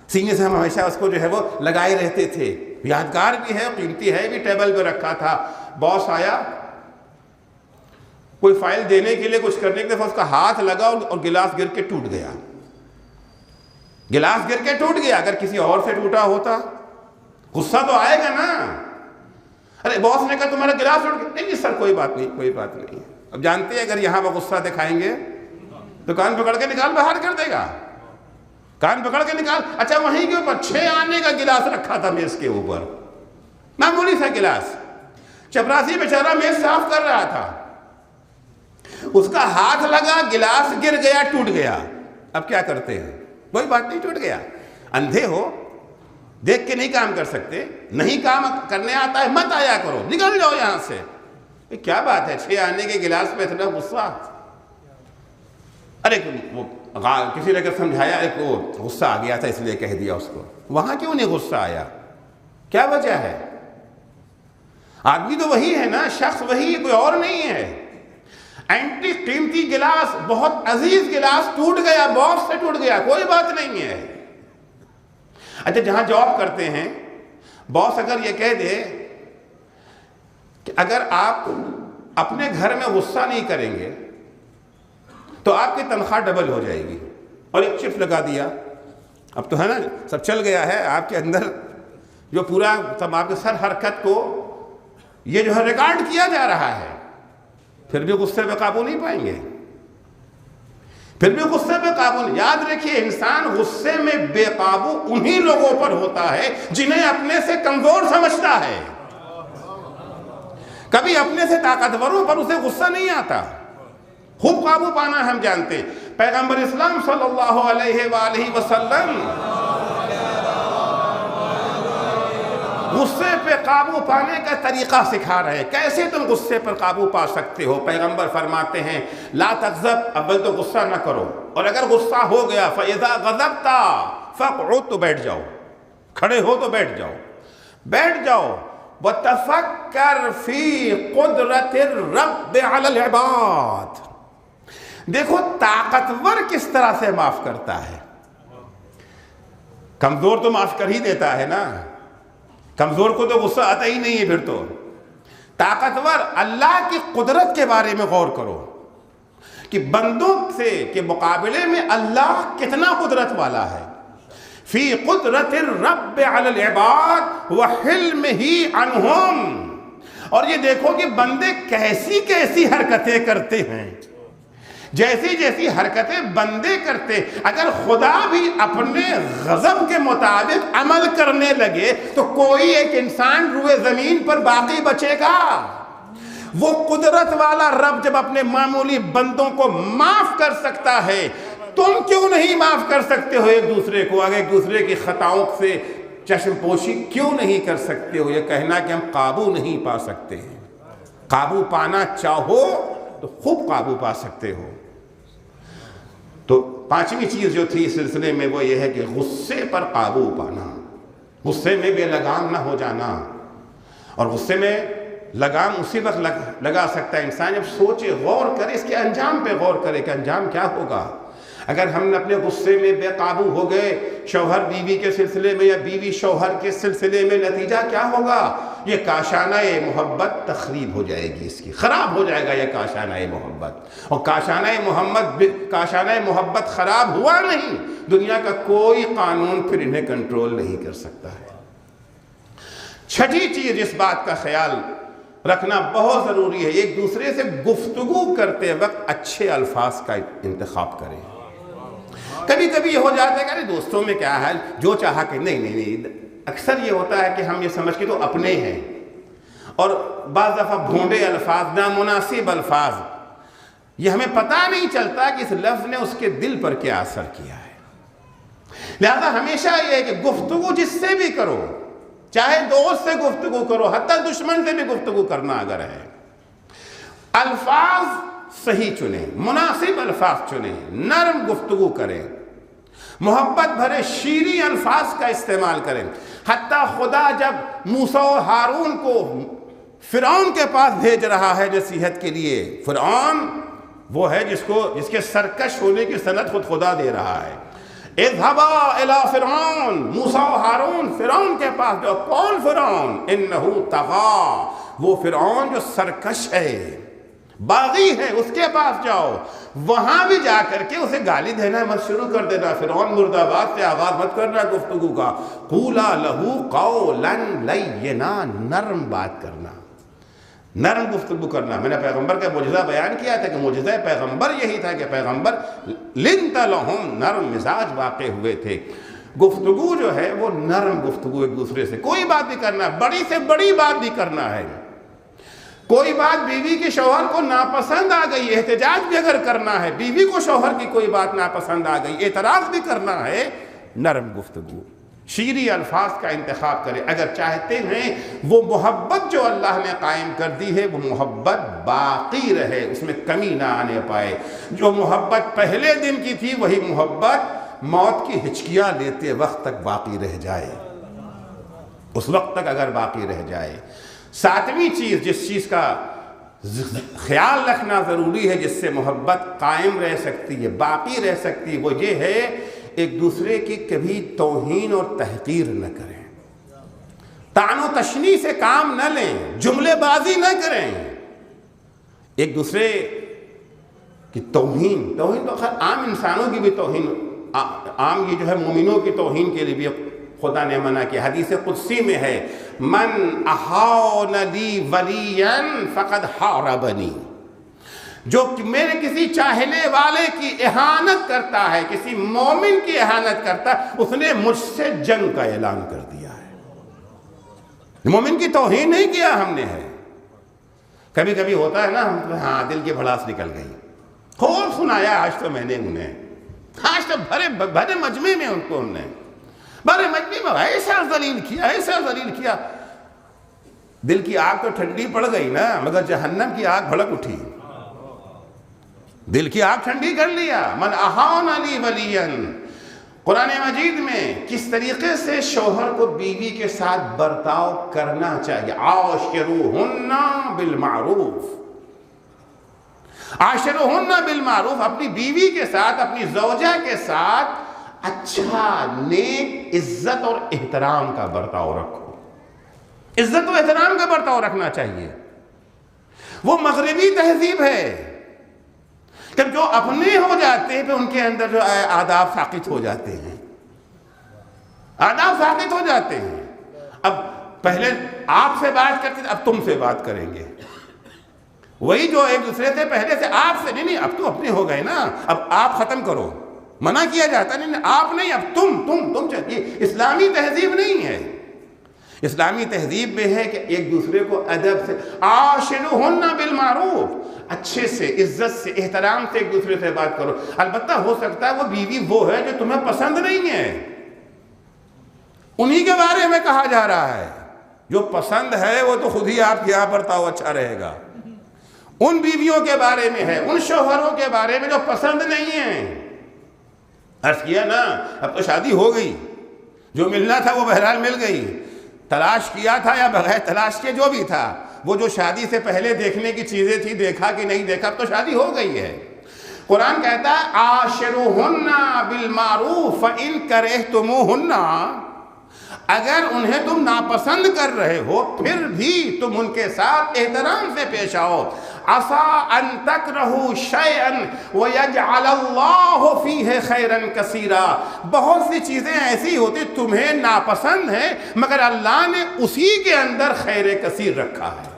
سینے سے ہم ہمیشہ اس کو جو ہے وہ لگائے رہتے تھے، یادگار بھی ہے، قیمتی ہے بھی، ٹیبل پہ رکھا تھا۔ باس آیا، کوئی فائل دینے کے لیے کچھ کرنے کے لیے اس کا ہاتھ لگا اور گلاس گر کے ٹوٹ گیا. گلاس گر کے ٹوٹ گیا. اگر کسی اور سے ٹوٹا ہوتا غصہ تو آئے گا نا. ارے باس نے کہا تمہارا گلاس ٹوٹ گیا. نہیں سر کوئی بات نہیں کوئی بات نہیں. اب جانتے ہیں اگر یہاں وہ غصہ دکھائیں گے تو کان پکڑ کے نکال باہر کر دے گا. کان پکڑ کے نکال. اچھا وہیں کے اوپر 6 آنے کا گلاس رکھا تھا میز کے اوپر, معمولی سا گلاس. چپراسی بیچارہ میز صاف کر رہا تھا, اس کا ہاتھ لگا, گلاس گر گیا, ٹوٹ گیا. اب کیا کرتے ہیں؟ کوئی بات نہیں, ٹوٹ گیا. اندھے ہو, دیکھ کے نہیں کام کر سکتے, نہیں کام کرنے آتا ہے مت آیا کرو, نکل جاؤ یہاں سے. کیا بات ہے 6 آنے کے گلاس میں اتنا غصہ؟ ارے وہ کسی نے اگر سمجھایا وہ غصہ آ گیا تھا اس لیے کہہ دیا اس کو. وہاں کیوں نہیں غصہ آیا؟ کیا وجہ ہے؟ آدمی تو وہی ہے نا, شخص وہی, کوئی اور نہیں ہے. اینٹی قیمتی گلاس, بہت عزیز گلاس ٹوٹ گیا, باس سے ٹوٹ گیا, کوئی بات نہیں ہے. اچھا جہاں جاب کرتے ہیں باس اگر یہ کہہ دے کہ اگر آپ اپنے گھر میں غصہ نہیں کریں گے تو آپ کی تنخواہ ڈبل ہو جائے گی, اور ایک شفٹ لگا دیا, اب تو ہے نا سب چل گیا ہے آپ کے اندر, جو پورا سب آپ کے سر حرکت کو یہ جو ہے ریکارڈ کیا جا رہا ہے, پھر بھی غصے پہ قابو نہیں پائیں گے, پھر بھی غصے پہ قابو نہیں. یاد رکھیے انسان غصے میں بے قابو انہی لوگوں پر ہوتا ہے جنہیں اپنے سے کمزور سمجھتا ہے. کبھی اپنے سے طاقتوروں پر اسے غصہ نہیں آتا. خوب قابو پانا ہم جانتے ہیں. پیغمبر اسلام صلی اللہ علیہ وآلہ وسلم غصے پہ قابو پانے کا طریقہ سکھا رہے ہیں. کیسے تم غصے پر قابو پا سکتے ہو؟ پیغمبر فرماتے ہیں لا تغضب, اول تو غصہ نہ کرو, اور اگر غصہ ہو گیا فَإِذَا غَضَبْتَ فَاقْعُدْ, تو بیٹھ جاؤ, کھڑے ہو تو بیٹھ جاؤ, بیٹھ جاؤ. وَتَفَكَّرْ فِي قُدْرَةِ الرَّبِّ عَلَى الْعِبَادِ, دیکھو طاقتور کس طرح سے معاف کرتا ہے. کمزور تو معاف کر ہی دیتا ہے نا, کمزور کو تو غصہ آتا ہی نہیں ہے. پھر تو طاقتور اللہ کی قدرت کے بارے میں غور کرو کہ بندوں سے کے مقابلے میں اللہ کتنا قدرت والا ہے. فی قدرت الرب علی العباد وحلمہ عنہم, اور یہ دیکھو کہ بندے کیسی کیسی حرکتیں کرتے ہیں, جیسی جیسی حرکتیں بندے کرتے. اگر خدا بھی اپنے غضب کے مطابق عمل کرنے لگے تو کوئی ایک انسان روئے زمین پر باقی بچے گا؟ وہ قدرت والا رب جب اپنے معمولی بندوں کو معاف کر سکتا ہے, تم کیوں نہیں معاف کر سکتے ہو ایک دوسرے کو؟ اگر ایک دوسرے کی خطاؤں سے چشم پوشی کیوں نہیں کر سکتے ہو؟ یہ کہنا کہ ہم قابو نہیں پا سکتے ہیں. قابو پانا چاہو تو خوب قابو پا سکتے ہو. تو 5ویں چیز جو تھی اس سلسلے میں وہ یہ ہے کہ غصے پر قابو پانا, غصے میں بے لگام نہ ہو جانا. اور غصے میں لگام اسی وقت لگا سکتا ہے انسان جب سوچے, غور کرے, اس کے انجام پہ غور کرے کہ انجام کیا ہوگا. اگر ہم اپنے غصے میں بے قابو ہو گئے شوہر بیوی کے سلسلے میں یا بیوی شوہر کے سلسلے میں, نتیجہ کیا ہوگا؟ یہ کاشانہ محبت تخریب ہو جائے گی, اس کی خراب ہو جائے گا یہ کاشانہ محبت. اور کاشانہ محبت خراب ہوا نہیں, دنیا کا کوئی قانون پھر انہیں کنٹرول نہیں کر سکتا ہے. 6ٹھی چیز اس بات کا خیال رکھنا بہت ضروری ہے, ایک دوسرے سے گفتگو کرتے وقت اچھے الفاظ کا انتخاب کریں. کبھی کبھی یہ ہو جاتا ہے کہ دوستوں میں کیا ہے, جو چاہا کہ نہیں. اکثر یہ ہوتا ہے کہ ہم یہ سمجھ کے تو اپنے ہیں, اور بعض دفعہ بھونڈے الفاظ, نامناسب الفاظ, یہ ہمیں پتہ نہیں چلتا کہ اس لفظ نے اس کے دل پر کیا اثر کیا ہے. لہذا ہمیشہ یہ ہے کہ گفتگو جس سے بھی کرو, چاہے دوست سے گفتگو کرو, حتیٰ دشمن سے بھی گفتگو کرنا اگر ہے, الفاظ صحیح چنیں, مناسب الفاظ چنیں, نرم گفتگو کریں, محبت بھرے شیریں الفاظ کا استعمال کریں. حتیٰ خدا جب موسیٰ و ہارون کو فرعون کے پاس بھیج رہا ہے نصیحت کے لیے, فرعون وہ ہے جس کے سرکش ہونے کی سند خود خدا دے رہا ہے. اذهبا الى فرعون, موسیٰ و ہارون فرعون کے پاس جو, کون فرعون؟ انہو طغا, وہ فرعون جو سرکش ہے, باغی ہے اس کے پاس جاؤ، وہاں بھی جا کر کے اسے گالی دینا مت شروع کر دینا، فرعون مرد آباد سے آغاز مت کرنا گفتگو کا، قولا لہو قولا لینا، نرم بات کرنا، نرم گفتگو کرنا۔ میں نے پیغمبر کا معجزہ بیان کیا تھا کہ معجزہ پیغمبر یہی تھا کہ پیغمبر لنت لہم، نرم مزاج واقع ہوئے تھے۔ گفتگو جو ہے وہ نرم گفتگو، ایک دوسرے سے کوئی بات بھی کرنا، بڑی سے بڑی بات بھی کرنا ہے، کوئی بات بیوی کے شوہر کو ناپسند آ گئی، احتجاج بھی اگر کرنا ہے، بیوی کو شوہر کی کوئی بات ناپسند آ گئی، اعتراض بھی کرنا ہے، نرم گفتگو، شیریں الفاظ کا انتخاب کرے۔ اگر چاہتے ہیں وہ محبت جو اللہ نے قائم کر دی ہے وہ محبت باقی رہے، اس میں کمی نہ آنے پائے، جو محبت پہلے دن کی تھی وہی محبت موت کی ہچکیاں لیتے وقت تک باقی رہ جائے، اس وقت تک اگر باقی رہ جائے۔ ساتویں چیز جس چیز کا خیال رکھنا ضروری ہے، جس سے محبت قائم رہ سکتی ہے، باقی رہ سکتی ہے، وہ یہ ہے ایک دوسرے کی کبھی توہین اور تحقیر نہ کریں، طعن و تشنیع سے کام نہ لیں، جملے بازی نہ کریں، ایک دوسرے کی توہین تو خیر عام انسانوں کی بھی توہین، عام یہ جو ہے مومنوں کی توہین کے لیے بھی خدا نے منع کیا۔ حدیث قدسی میں ہے من احان لی ولیا فقد حاربنی، جو میرے کسی چاہنے والے کی اہانت کرتا ہے، کسی مومن کی اہانت کرتا ہے، اس نے مجھ سے جنگ کا اعلان کر دیا ہے۔ مومن کی توہین نہیں کیا ہم نے ہے۔ کبھی کبھی ہوتا ہے نا، ہاں دل کی بھڑاس نکل گئی، خوب سنایا آج تو میں نے انہیں، آج تو بھرے مجمع میں ان کو ہم نے بڑے مجمع میں ایسا ذلیل کیا، ایسا ذلیل کیا، دل کی آگ تو ٹھنڈی پڑ گئی نا، مگر جہنم کی آگ بھڑک اٹھی، دل کی آگ ٹھنڈی کر لیا۔ من احان لی ولیا، قرآن مجید میں کس طریقے سے شوہر کو بیوی کے ساتھ برتاؤ کرنا چاہیے، عاشروہن بالمعروف، عاشروہن بالمعروف، اپنی بیوی کے ساتھ، اپنی زوجہ کے ساتھ اچھا، نیک، عزت اور احترام کا برتاؤ رکھو، عزت و احترام کا برتاؤ رکھنا چاہیے۔ وہ مغربی تہذیب ہے کہ جو اپنے ہو جاتے ہیں پھر ان کے اندر جو آداب ساقط ہو جاتے ہیں، آداب ساقط ہو جاتے ہیں۔ اب پہلے آپ سے بات کرتے تھے، اب تم سے بات کریں گے، وہی جو ایک دوسرے سے پہلے سے آپ سے، نہیں اب تو اپنے ہو گئے نا، اب آپ ختم کرو، منع کیا جاتا نہیں، آپ نہیں، اب تم چاہیے۔ اسلامی تہذیب نہیں ہے۔ اسلامی تہذیب میں ہے کہ ایک دوسرے کو ادب سے، عاشروہن بالمعروف، اچھے سے، عزت سے، احترام سے ایک دوسرے سے بات کرو۔ البتہ ہو سکتا ہے وہ بیوی وہ ہے جو تمہیں پسند نہیں ہے، انہی کے بارے میں کہا جا رہا ہے، جو پسند ہے وہ تو خود ہی آپ کیا برتاؤ اچھا رہے گا، ان بیویوں کے بارے میں ہے، ان شوہروں کے بارے میں جو پسند نہیں ہیں۔ عرض کیا نا، اب تو شادی ہو گئی، جو ملنا تھا وہ بہرحال مل گئی، تلاش کیا تھا یا بغیر تلاش کے جو بھی تھا، وہ جو شادی سے پہلے دیکھنے کی چیزیں تھی، دیکھا کہ نہیں دیکھا، اب تو شادی ہو گئی ہے۔ قرآن کہتا ہے عاشروہن بالمعروف فإن کرہتموہن، اگر انہیں تم ناپسند کر رہے ہو پھر بھی تم ان کے ساتھ احترام سے پیش آؤ۔ عَسَىٰ أَن تَكْرَهُوا شَيْئًا وَيَجْعَلَ اللَّهُ فِيهِ خَيْرًا كَثِيرًا، بہت سی چیزیں ایسی ہوتی تمہیں ناپسند ہیں مگر اللہ نے اسی کے اندر خیر کثیر رکھا ہے۔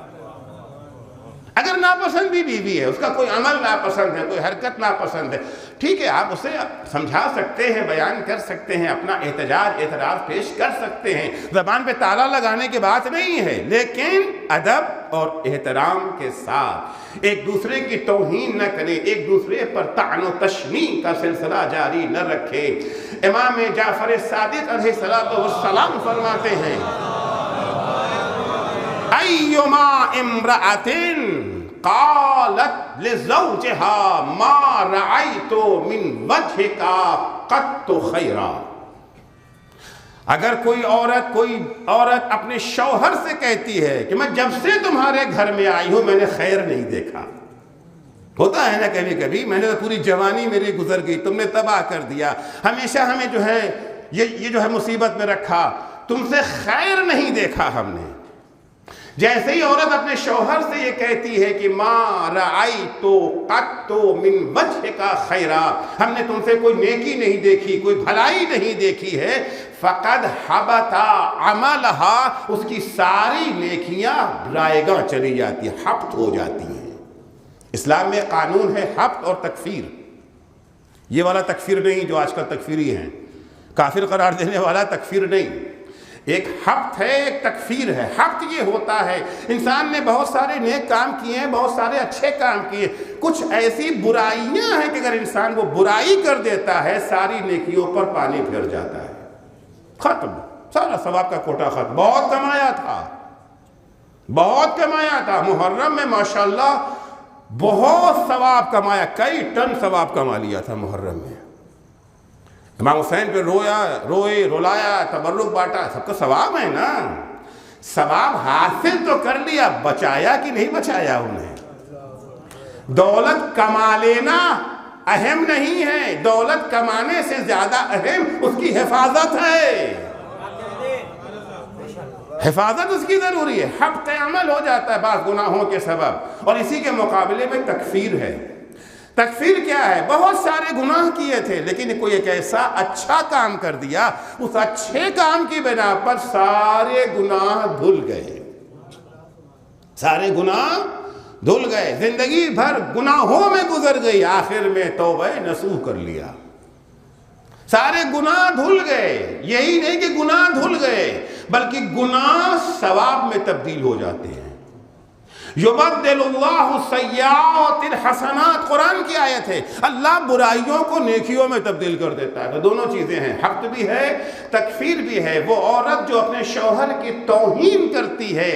اگر ناپسند بھی بیوی ہے، اس کا کوئی عمل ناپسند ہے، کوئی حرکت ناپسند ہے، ٹھیک ہے، آپ اسے سمجھا سکتے ہیں، بیان کر سکتے ہیں، اپنا احتجاج اعتراض پیش کر سکتے ہیں، زبان پہ تالا لگانے کی بات نہیں ہے، لیکن ادب اور احترام کے ساتھ ایک دوسرے کی توہین نہ کریں، ایک دوسرے پر طعن و تشنیع کا سلسلہ جاری نہ رکھیں۔ امام جعفر صادق علیہ السلام فرماتے ہیں ایما امرأۃ قالت لزوجها ما رأيت من وجهك قط خیرا، اگر کوئی عورت اپنے شوہر سے کہتی ہے کہ میں جب سے تمہارے گھر میں آئی ہوں میں نے خیر نہیں دیکھا، ہوتا ہے نا کبھی کبھی، میں نے تو پوری جوانی میری گزر گئی، تم نے تباہ کر دیا، ہمیشہ ہمیں جو ہے یہ جو ہے مصیبت میں رکھا، تم سے خیر نہیں دیکھا ہم نے، جیسے ہی عورت اپنے شوہر سے یہ کہتی ہے کہ ما رأیت قط من وجہک خیرا، ہم نے تم سے کوئی نیکی نہیں دیکھی، کوئی بھلائی نہیں دیکھی ہے، فقد حبط عملہا، اس کی ساری نیکیاں رائے گاں چلی جاتی ہیں، حبط ہو جاتی ہیں۔ اسلام میں قانون ہے حبط اور تکفیر، یہ والا تکفیر نہیں جو آج کل تکفیری ہیں، کافر قرار دینے والا تکفیر نہیں، ایک حبط ہے، ایک تکفیر ہے۔ حبط یہ ہوتا ہے انسان نے بہت سارے نیک کام کیے ہیں، بہت سارے اچھے کام کیے، کچھ ایسی برائیاں ہیں کہ اگر انسان وہ برائی کر دیتا ہے ساری نیکیوں پر پانی پھر جاتا ہے، ختم، سارا ثواب کا کوٹا ختم۔ بہت کمایا تھا، بہت کمایا تھا، محرم میں ماشاءاللہ بہت ثواب کمایا، کئی ٹن ثواب کما لیا تھا محرم میں، امام حسین پہ روئے رلایا، تبرک بانٹا، سب کا ثواب ہے نا، ثواب حاصل تو کر لیا، بچایا کہ نہیں بچایا انہیں؟ دولت کما لینا اہم نہیں ہے، دولت کمانے سے زیادہ اہم اس کی حفاظت ہے، حفاظت اس کی ضروری ہے۔ حبط عمل ہو جاتا ہے بعض گناہوں کے سبب، اور اسی کے مقابلے میں تکفیر ہے۔ تکفیر کیا ہے؟ بہت سارے گناہ کیے تھے لیکن کوئی ایک ایسا اچھا کام کر دیا، اس اچھے کام کی بنا پر سارے گناہ دھل گئے، سارے گناہ دھل گئے، زندگی بھر گناہوں میں گزر گئی، آخر میں توبہ نصوح کر لیا، سارے گناہ دھل گئے۔ یہی نہیں کہ گناہ دھل گئے بلکہ گناہ ثواب میں تبدیل ہو جاتے ہیں۔ یبدل اللہ السیئات الحسنات، قرآن کی آیت ہے، اللہ برائیوں کو نیکیوں میں تبدیل کر دیتا ہے۔ تو دونوں چیزیں ہیں، حبط بھی ہے، تکفیر بھی ہے۔ وہ عورت جو اپنے شوہر کی توہین کرتی ہے،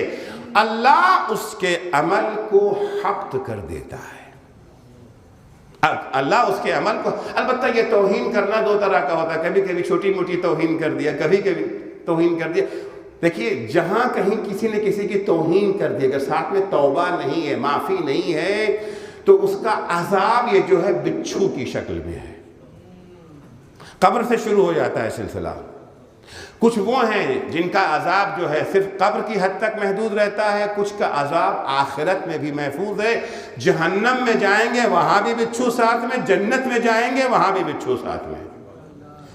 اللہ اس کے عمل کو حبط کر دیتا ہے، اللہ اس کے عمل کو، البتہ یہ توہین کرنا دو طرح کا ہوتا ہے، کبھی کبھی چھوٹی موٹی توہین کر دیا، کبھی کبھی توہین کر دیا۔ دیکھیے جہاں کہیں کسی نے کسی کی توہین کر دی، اگر ساتھ میں توبہ نہیں ہے، معافی نہیں ہے، تو اس کا عذاب یہ جو ہے بچھو کی شکل میں ہے، قبر سے شروع ہو جاتا ہے سلسلہ۔ کچھ وہ ہیں جن کا عذاب جو ہے صرف قبر کی حد تک محدود رہتا ہے، کچھ کا عذاب آخرت میں بھی محفوظ ہے، جہنم میں جائیں گے وہاں بھی بچھو ساتھ میں، جنت میں جائیں گے وہاں بھی بچھو ساتھ میں۔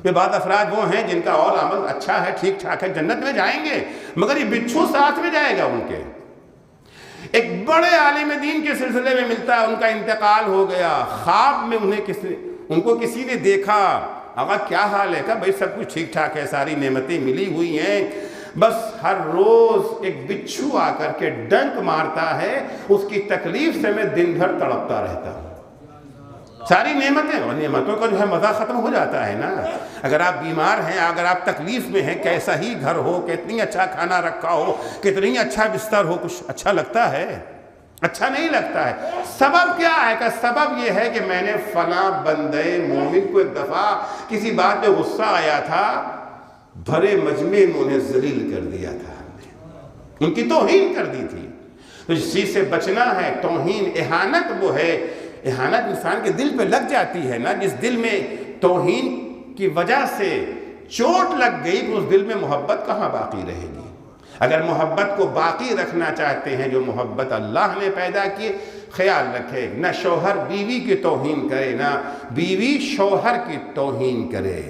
یہ بعض افراد وہ ہیں جن کا اور عمل اچھا ہے، ٹھیک ٹھاک ہے، جنت میں جائیں گے مگر یہ بچھو ساتھ میں جائے گا ان کے۔ ایک بڑے عالم دین کے سلسلے میں ملتا ہے، ان کا انتقال ہو گیا، خواب میں ان کو کسی نے دیکھا، آقا کیا حال ہے؟ کہا بھائی سب کچھ ٹھیک ٹھاک ہے، ساری نعمتیں ملی ہوئی ہیں، بس ہر روز ایک بچھو آ کر کے ڈنک مارتا ہے، اس کی تکلیف سے میں دن بھر تڑپتا رہتا ہوں۔ ساری نعمتیں، اور نعمتوں کا جو ہے مزہ ختم ہو جاتا ہے نا۔ اگر آپ بیمار ہیں، اگر آپ تکلیف میں ہیں، کیسا ہی گھر ہو، کتنی اچھا کھانا رکھا ہو، کتنی اچھا بستر ہو، کچھ اچھا لگتا ہے؟ اچھا نہیں لگتا ہے۔ سبب کیا ہے؟ کہ سبب یہ ہے کہ میں نے فلاں بندے مومن کو ایک دفعہ کسی بات پہ غصہ آیا تھا، بھرے مجمع میں انہیں ذلیل کر دیا تھا، ہم نے ان کی توہین کر دی تھی۔ تو اس چیز سے بچنا ہے۔ توہین، اہانت وہ ہے، اہانت انسان کے دل پہ لگ جاتی ہے نا، جس دل میں توہین کی وجہ سے چوٹ لگ گئی تو اس دل میں محبت کہاں باقی رہے گی؟ اگر محبت کو باقی رکھنا چاہتے ہیں، جو محبت اللہ نے پیدا کی، خیال رکھے نہ شوہر بیوی کی توہین کرے، نہ بیوی شوہر کی توہین کرے۔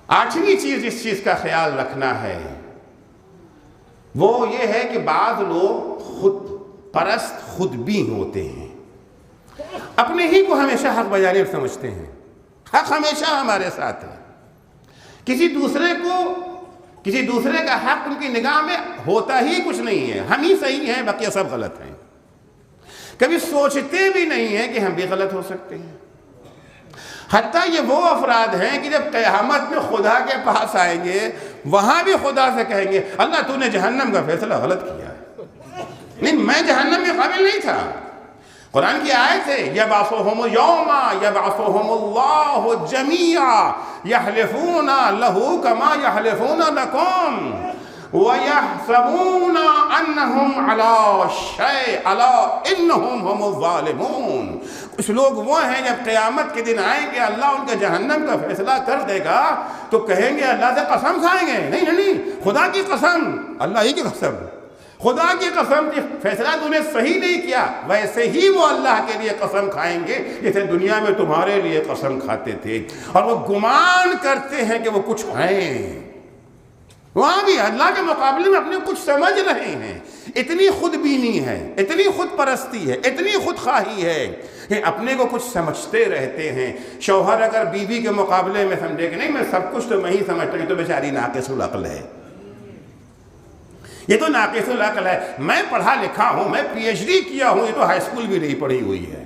آٹھویں چیز جس چیز کا خیال رکھنا ہے وہ یہ ہے کہ بعض لوگ خود پرست خود بھی ہوتے ہیں، اپنے ہی کو ہمیشہ حق بجانب سمجھتے ہیں، حق ہمیشہ ہمارے ساتھ ہے، کسی دوسرے کا حق ان کی نگاہ میں ہوتا ہی کچھ نہیں ہے، ہم ہی صحیح ہیں بقیہ سب غلط ہیں، کبھی سوچتے بھی نہیں ہیں کہ ہم بھی غلط ہو سکتے ہیں۔ حتیٰ یہ وہ افراد ہیں کہ جب قیامت میں خدا کے پاس آئیں گے وہاں بھی خدا سے کہیں گے اللہ تو نے جہنم کا فیصلہ غلط کیا ہے، نہیں میں جہنم میں قابل نہیں تھا۔ قرآن کی آیت ہے یبعثہم یوم یبعثہم اللہ جمیعا یحلفون لہ کما یحلفون لکم وَيَحْسَبُونَ أَنَّهُمْ عَلَىٰ شَيْءٍ أَلَا إِنَّهُمْ هُمُ الظَّالِمُونَ۔ کچھ لوگ وہ ہیں جب قیامت کے دن آئیں گے اللہ ان کا جہنم کا فیصلہ کر دے گا تو کہیں گے اللہ سے قسم کھائیں گے نہیں خدا کی قسم، اللہ ہی کی قسم، خدا کی قسم فیصلہ تو نے صحیح نہیں کیا، ویسے ہی وہ اللہ کے لیے قسم کھائیں گے جیسے دنیا میں تمہارے لیے قسم کھاتے تھے، اور وہ گمان کرتے ہیں کہ وہ کچھ ہیں، وہاں بھی اللہ کے مقابلے میں اپنے کچھ سمجھ رہے ہیں۔ اتنی خود بینی ہے، اتنی خود پرستی ہے، اتنی خود خواہی ہے کہ اپنے کو کچھ سمجھتے رہتے ہیں۔ شوہر اگر بیوی کے مقابلے میں سمجھے کہ نہیں میں سب کچھ تو میں ہی سمجھتا ہوں، یہ تو بیچاری ناقص العقل ہے، یہ تو ناقص العقل ہے، میں پڑھا لکھا ہوں، میں پی ایچ ڈی کیا ہوں، یہ تو ہائی اسکول بھی نہیں پڑھی ہوئی ہے۔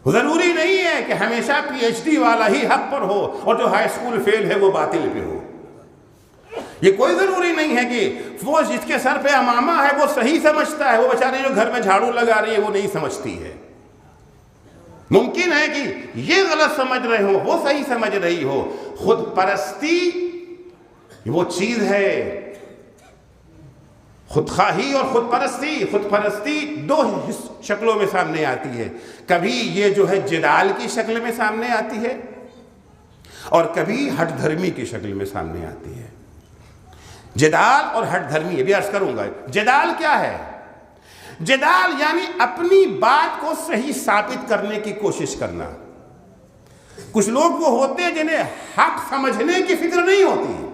ضروری نہیں ہے کہ ہمیشہ پی ایچ ڈی والا ہی حق پر ہو اور جو ہائی اسکول فیل ہے وہ باطل پہ ہو، یہ کوئی ضروری نہیں ہے کہ وہ جس کے سر پہ امامہ ہے وہ صحیح سمجھتا ہے، وہ بیچارے جو گھر میں جھاڑو لگا رہی ہے وہ نہیں سمجھتی ہے۔ ممکن ہے کہ یہ غلط سمجھ رہے ہو، وہ صحیح سمجھ رہی ہو۔ خود پرستی وہ چیز ہے، خود خواہی اور خود پرستی دو شکلوں میں سامنے آتی ہے، کبھی یہ جو ہے جدال کی شکل میں سامنے آتی ہے اور کبھی ہٹ دھرمی کی شکل میں سامنے آتی ہے۔ جدال اور ہٹ دھرمی، ابھی عرض کروں گا۔ جدال کیا ہے؟ جدال یعنی اپنی بات کو صحیح ثابت کرنے کی کوشش کرنا۔ کچھ لوگ وہ ہوتے ہیں جنہیں حق سمجھنے کی فکر نہیں ہوتی۔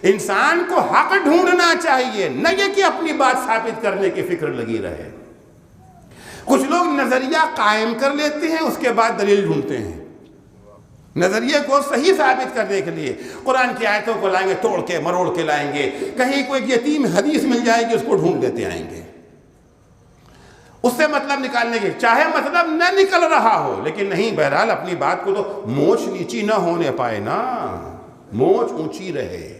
انسان کو حق ڈھونڈنا چاہیے، نہ یہ کہ اپنی بات ثابت کرنے کی فکر لگی رہے۔ کچھ لوگ نظریہ قائم کر لیتے ہیں، اس کے بعد دلیل ڈھونڈتے ہیں نظریے کو صحیح ثابت کرنے کے لیے۔ قرآن کی آیتوں کو لائیں گے، توڑ کے مروڑ کے لائیں گے، کہیں کوئی یتیم حدیث مل جائے گی اس کو ڈھونڈ لیتے آئیں گے، اس سے مطلب نکالنے کے، چاہے مطلب نہ نکل رہا ہو لیکن نہیں، بہرحال اپنی بات کو تو مونچھ نیچی نہ ہونے پائے نا، مونچھ اونچی رہے،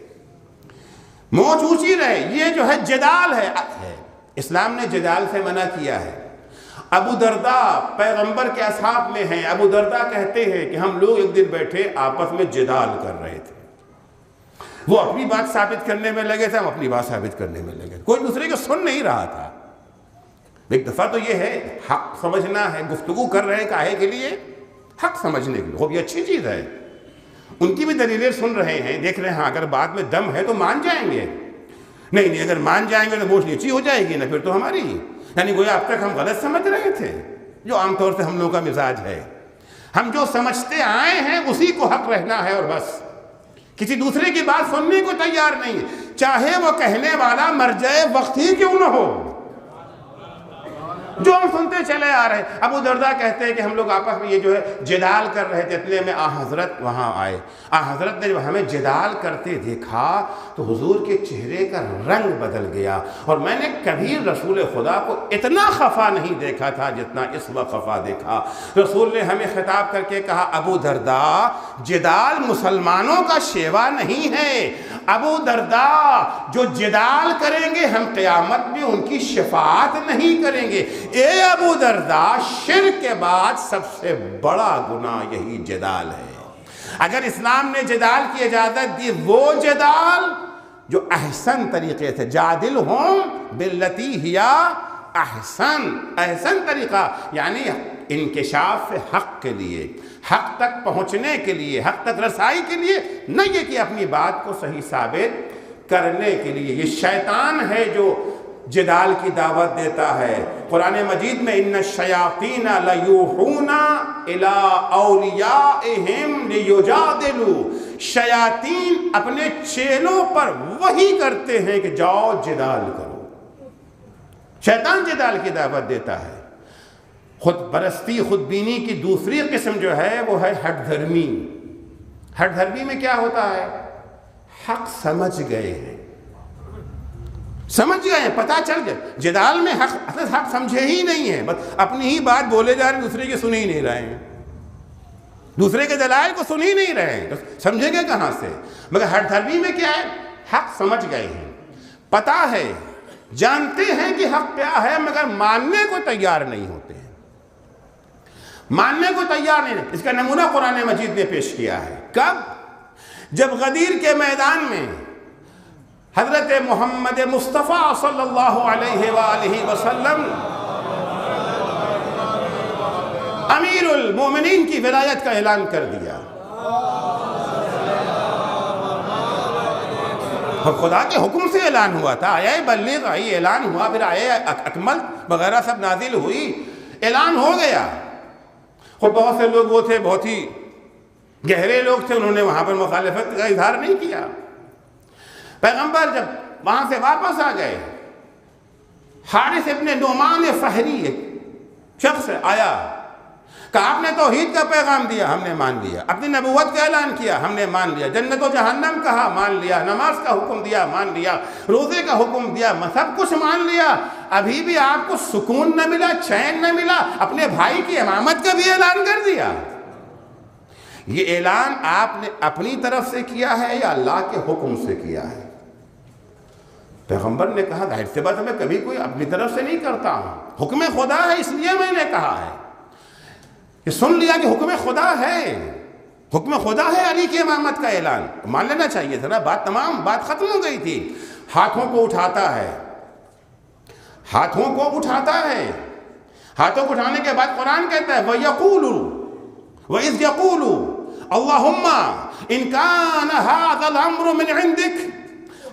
مونچھ اونچی رہے۔ یہ جو ہے جدال ہے، اسلام نے جدال سے منع کیا ہے۔ ابو درداء پیغمبر کے اصحاب میں ہیں، ابو درداء کہتے ہیں کہ ہم لوگ ایک دن بیٹھے آپس میں جدال کر رہے تھے، وہ اپنی بات ثابت کرنے میں لگے تھے، ہم اپنی بات ثابت کرنے میں لگے، کوئی دوسرے کو سن نہیں رہا تھا۔ ایک دفعہ تو یہ ہے حق سمجھنا ہے، گفتگو کر رہے ہیں کاہے کے لیے؟ حق سمجھنے کے لیے، خوب یہ اچھی چیز ہے، ان کی بھی دلیلیں سن رہے ہیں، دیکھ رہے ہیں ہاں اگر بات میں دم ہے تو مان جائیں گے، نہیں اگر مان جائیں گے تو موچ نیچی ہو جائے گی نا، پھر تو ہماری، یعنی گویا اب تک ہم غلط سمجھ رہے تھے، جو عام طور سے ہم لوگوں کا مزاج ہے، ہم جو سمجھتے آئے ہیں اسی کو حق رہنا ہے اور بس، کسی دوسرے کی بات سننے کو تیار نہیں، چاہے وہ کہنے والا مرجع وقت ہی کیوں نہ ہو، جو ہم سنتے چلے آ رہے ہیں۔ ابو درداء کہتے ہیں کہ ہم لوگ آپس میں یہ جو ہے جدال کر رہے تھے، اتنے میں حضرت وہاں آئے، حضرت نے جب ہمیں جدال کرتے دیکھا تو حضور کے چہرے کا رنگ بدل گیا، اور میں نے کبھی رسول خدا کو اتنا خفا نہیں دیکھا تھا جتنا اس وقت خفا دیکھا۔ رسول نے ہمیں خطاب کر کے کہا، ابو درداء جدال مسلمانوں کا شیوا نہیں ہے، ابو درداء جو جدال کریں گے ہم قیامت میں ان کی شفاعت نہیں کریں گے۔ اے ابو درداء شرک کے بعد سب سے بڑا گناہ یہی جدال ہے۔ اگر اسلام نے جدال کی اجازت دی، وہ جدال جو احسن طریقے سے، جادلہم باللتی ہی احسن طریقہ، یعنی انکشاف حق کے لیے، حق تک پہنچنے کے لیے، حق تک رسائی کے لیے، نہ یہ کہ اپنی بات کو صحیح ثابت کرنے کے لیے۔ یہ شیطان ہے جو جدال کی دعوت دیتا ہے۔ قرآن مجید میں ان الشیاطین لیوحون الی اولیائہم لیجادلوا، شیاطین اپنے چیلوں پر وحی کرتے ہیں کہ جاؤ جدال کرو۔ شیطان جدال کی دعوت دیتا ہے۔ خود پرستی، خود بینی کی دوسری قسم جو ہے وہ ہے ہٹ دھرمی۔ ہٹ دھرمی میں کیا ہوتا ہے؟ حق سمجھ گئے ہیں، سمجھ گئے ہیں، پتہ چل گئے، جدال میں حق سمجھے ہی نہیں ہیں، بس اپنی ہی بات بولے جا رہے ہیں، دوسرے کی سن ہی نہیں رہے ہیں، دوسرے کے دلائل کو سن ہی نہیں رہے ہیں، سمجھیں گے کہاں سے؟ مگر ہٹ دھرمی میں کیا ہے؟ حق سمجھ گئے ہیں، پتہ ہے، جانتے ہیں کہ حق کیا ہے، مگر ماننے کو تیار نہیں ہوتے ہیں، ماننے کو تیار نہیں۔ اس کا نمونہ قرآن مجید نے پیش کیا ہے۔ کب؟ جب غدیر کے میدان میں حضرت محمد مصطفیٰ صلی اللہ علیہ وآلہ وسلم امیر المومنین کی ولایت کا اعلان کر دیا، خدا کے حکم سے اعلان ہوا تھا، آیا بلیغ آئی، اعلان ہوا، پھر آیا اکمل وغیرہ سب نازل ہوئی، اعلان ہو گیا۔ خود بہت سے لوگ وہ تھے، بہت ہی گہرے لوگ تھے، انہوں نے وہاں پر مخالفت کا اظہار نہیں کیا۔ پیغمبر جب وہاں سے واپس آ گئے، حارث ابن نعمان فہری ایک شخص آیا، کہا آپ نے توحید کا پیغام دیا، ہم نے مان لیا، اپنی نبوت کا اعلان کیا، ہم نے مان لیا، جنت و جہنم کہا، مان لیا، نماز کا حکم دیا، مان لیا، روزے کا حکم دیا، سب کچھ مان لیا، ابھی بھی آپ کو سکون نہ ملا، چین نہ ملا، اپنے بھائی کی امامت کا بھی اعلان کر دیا۔ یہ اعلان آپ نے اپنی طرف سے کیا ہے یا اللہ کے حکم سے کیا ہے؟ پیغمبر نے کہا ظاہر سی بات ہے، میں کبھی کوئی اپنی طرف سے نہیں کرتا ہوں، حکم خدا ہے اس لیے میں نے کہا ہے۔ یہ سن لیا کہ حکم خدا ہے، حکم خدا ہے علی کی امامت کا اعلان، مان لینا چاہیے تھا نا، بات ختم ہو گئی تھی۔ ہاتھوں کو اٹھاتا ہے، ہاتھوں کو اٹھاتا ہے، ہاتھوں کو اٹھانے کے بعد قرآن کہتا ہے وَيَقُولُ وَإِذْ يَقُولُ اللَّهُمَّ إِنْ كَانَ هَذَا الْأَمْرُ مِنْ عِنْدِكَ،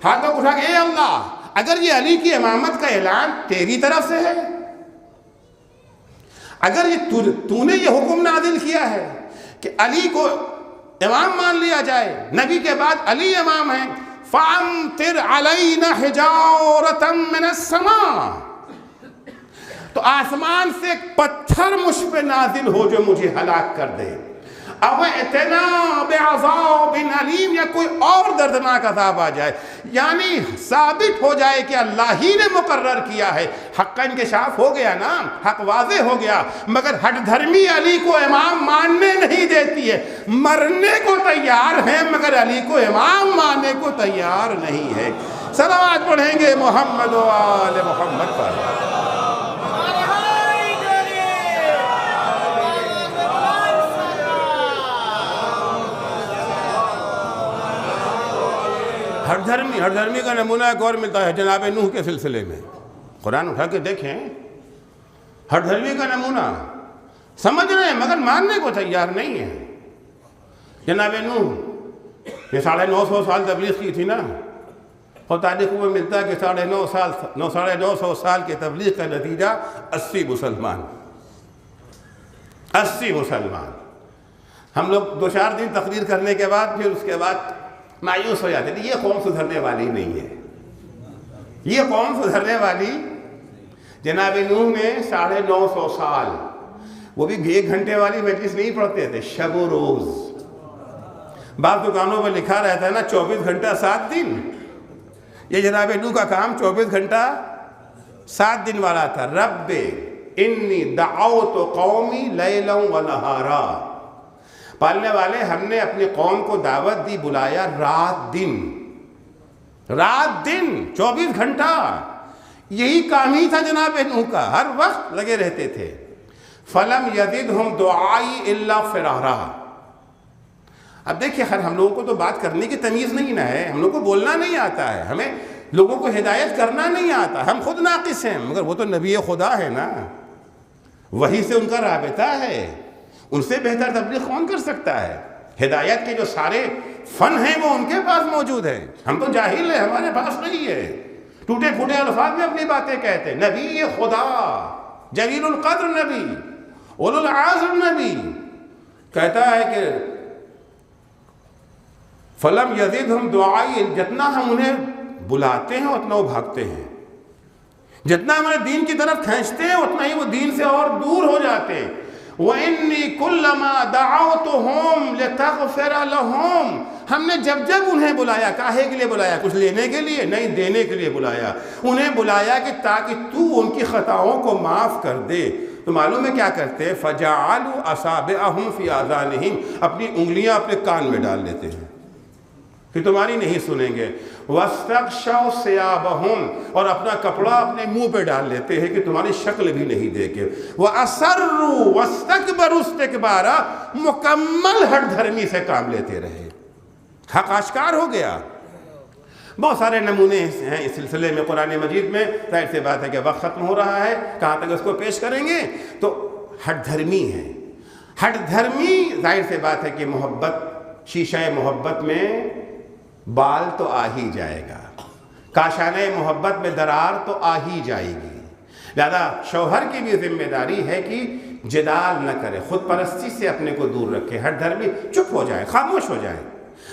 ہاتھوں کو اٹھا کے اے اللہ اگر یہ علی کی امامت کا اعلان تیری طرف سے ہے، اگر یہ تو نے یہ حکم نازل کیا ہے کہ علی کو امام مان لیا جائے، نبی کے بعد علی امام ہیں، فَأَمْطِرْ عَلَيْنَا حِجَارَةً مِّنَ السَّمَاءِ، تو آسمان سے ایک پتھر مجھ پہ نازل ہو جو مجھے ہلاک کر دے، او ائتنا بعذاب علیم، یا کوئی اور دردناک عذاب آ جائے، یعنی ثابت ہو جائے کہ اللہ ہی نے مقرر کیا ہے۔ حق کا انکشاف ہو گیا نا، حق واضح ہو گیا، مگر ہٹ دھرمی علی کو امام ماننے نہیں دیتی ہے، مرنے کو تیار ہیں مگر علی کو امام ماننے کو تیار نہیں ہے۔ صلوات پڑھیں گے محمد و آل محمد پر۔ ہر دھرمی کا نمونہ ایک اور ملتا ہے جناب نوح کے سلسلے میں، قرآن اٹھا کے دیکھیں، ہر دھرمی کا نمونہ سمجھ رہے ہیں مگر ماننے کو تیار نہیں ہے۔ جناب نوح یہ 950 سال تبلیغ کی تھی نا، اور تاریخوں میں ملتا ہے کہ 950 سال کے تبلیغ کا نتیجہ 80 مسلمان۔ ہم لوگ 2-4 دن تقریر کرنے کے بعد پھر اس کے بعد مایوس ہو جاتے تھے، یہ قوم سدھرنے والی نہیں ہے، یہ قوم سدھرنے والی۔ جناب نوح نے 950 سال، وہ بھی 1 گھنٹے والی مجلس نہیں پڑھتے تھے، شب و روز، بعض دکانوں پر لکھا رہتا ہے نا 24 گھنٹہ 7 دن، یہ جناب نوح کا کام 24 گھنٹہ 7 دن والا تھا۔ رب انی دعوت قومی لیلا و نہارا، پالنے والے ہم نے اپنی قوم کو دعوت دی، بلایا رات دن 24 گھنٹہ، یہی کام ہی تھا جناب نوح کا، ہر وقت لگے رہتے تھے۔ فَلَمْ يَزِدْهُمْ دُعَائِي إِلَّا فِرَارًا۔ اب دیکھیں ہم لوگوں کو تو بات کرنے کی تمیز نہیں نہ ہے، ہم لوگوں کو بولنا نہیں آتا ہے، ہمیں لوگوں کو ہدایت کرنا نہیں آتا، ہم خود ناقص ہیں، مگر وہ تو نبی خدا ہے نا، وہی سے ان کا رابطہ ہے، ان سے بہتر تبلیغ کون کر سکتا ہے؟ ہدایت کے جو سارے فن ہیں وہ ان کے پاس موجود ہیں، ہم تو جاہل ہیں، ہمارے پاس نہیں ہے، ٹوٹے پھوٹے الفاظ میں اپنی باتیں کہتے ہیں۔ نبی خدا، جلیل القدر نبی، اولو العزم نبی، کہتا ہے کہ فَلَمْ يَزِدْهُمْ دُعَائِي، جتنا ہم انہیں بلاتے ہیں اتنا وہ بھاگتے ہیں، جتنا ہمارے دین کی طرف کھینچتے ہیں اتنا ہی وہ دین سے اور دور ہو جاتے ہیں۔ وَإِنِّي كُلَّمَا دَعَوْتُهُمْ لِتَغْفِرَ لَهُمْ، ہم نے جب انہیں بلایا، کاہے کے لیے بلایا؟ کچھ لینے کے لیے نہیں، دینے کے لیے بلایا، انہیں بلایا کہ تاکہ تو ان کی خطاؤں کو معاف کر دے۔ تو معلوم ہے کیا کرتے ہیں؟ فَجَعَلُوا أَصَابِعَهُمْ فِي آذَانِهِمْ، اپنی انگلیاں اپنے کان میں ڈال لیتے ہیں کہ تمہاری نہیں سنیں گے۔ وَاسْتَغْشَوْا ثِيَابَهُمْ، اور اپنا کپڑا اپنے منہ پہ ڈال لیتے ہیں کہ تمہاری شکل بھی نہیں دیکھے۔ وَأَسَرُّوا وَاسْتَكْبَرُوا اسْتِكْبَارًا، مکمل ہٹ دھرمی سے کام لیتے رہے، حق آشکار ہو گیا۔ بہت سارے نمونے ہیں اس سلسلے میں قرآن مجید میں، ظاہر سی بات ہے کہ وقت ختم ہو رہا ہے، کہاں تک اس کو پیش کریں گے؟ تو ہٹ دھرمی ہے، ہٹ دھرمی ظاہر سی بات ہے کہ محبت، شیشہ محبت میں بال تو آ ہی جائے گا، کاشانۂ محبت میں درار تو آ ہی جائے گی۔ لہذا شوہر کی بھی ذمہ داری ہے کہ جدال نہ کرے، خود پرستی سے اپنے کو دور رکھے، ہر دھرمی چپ ہو جائے، خاموش ہو جائے۔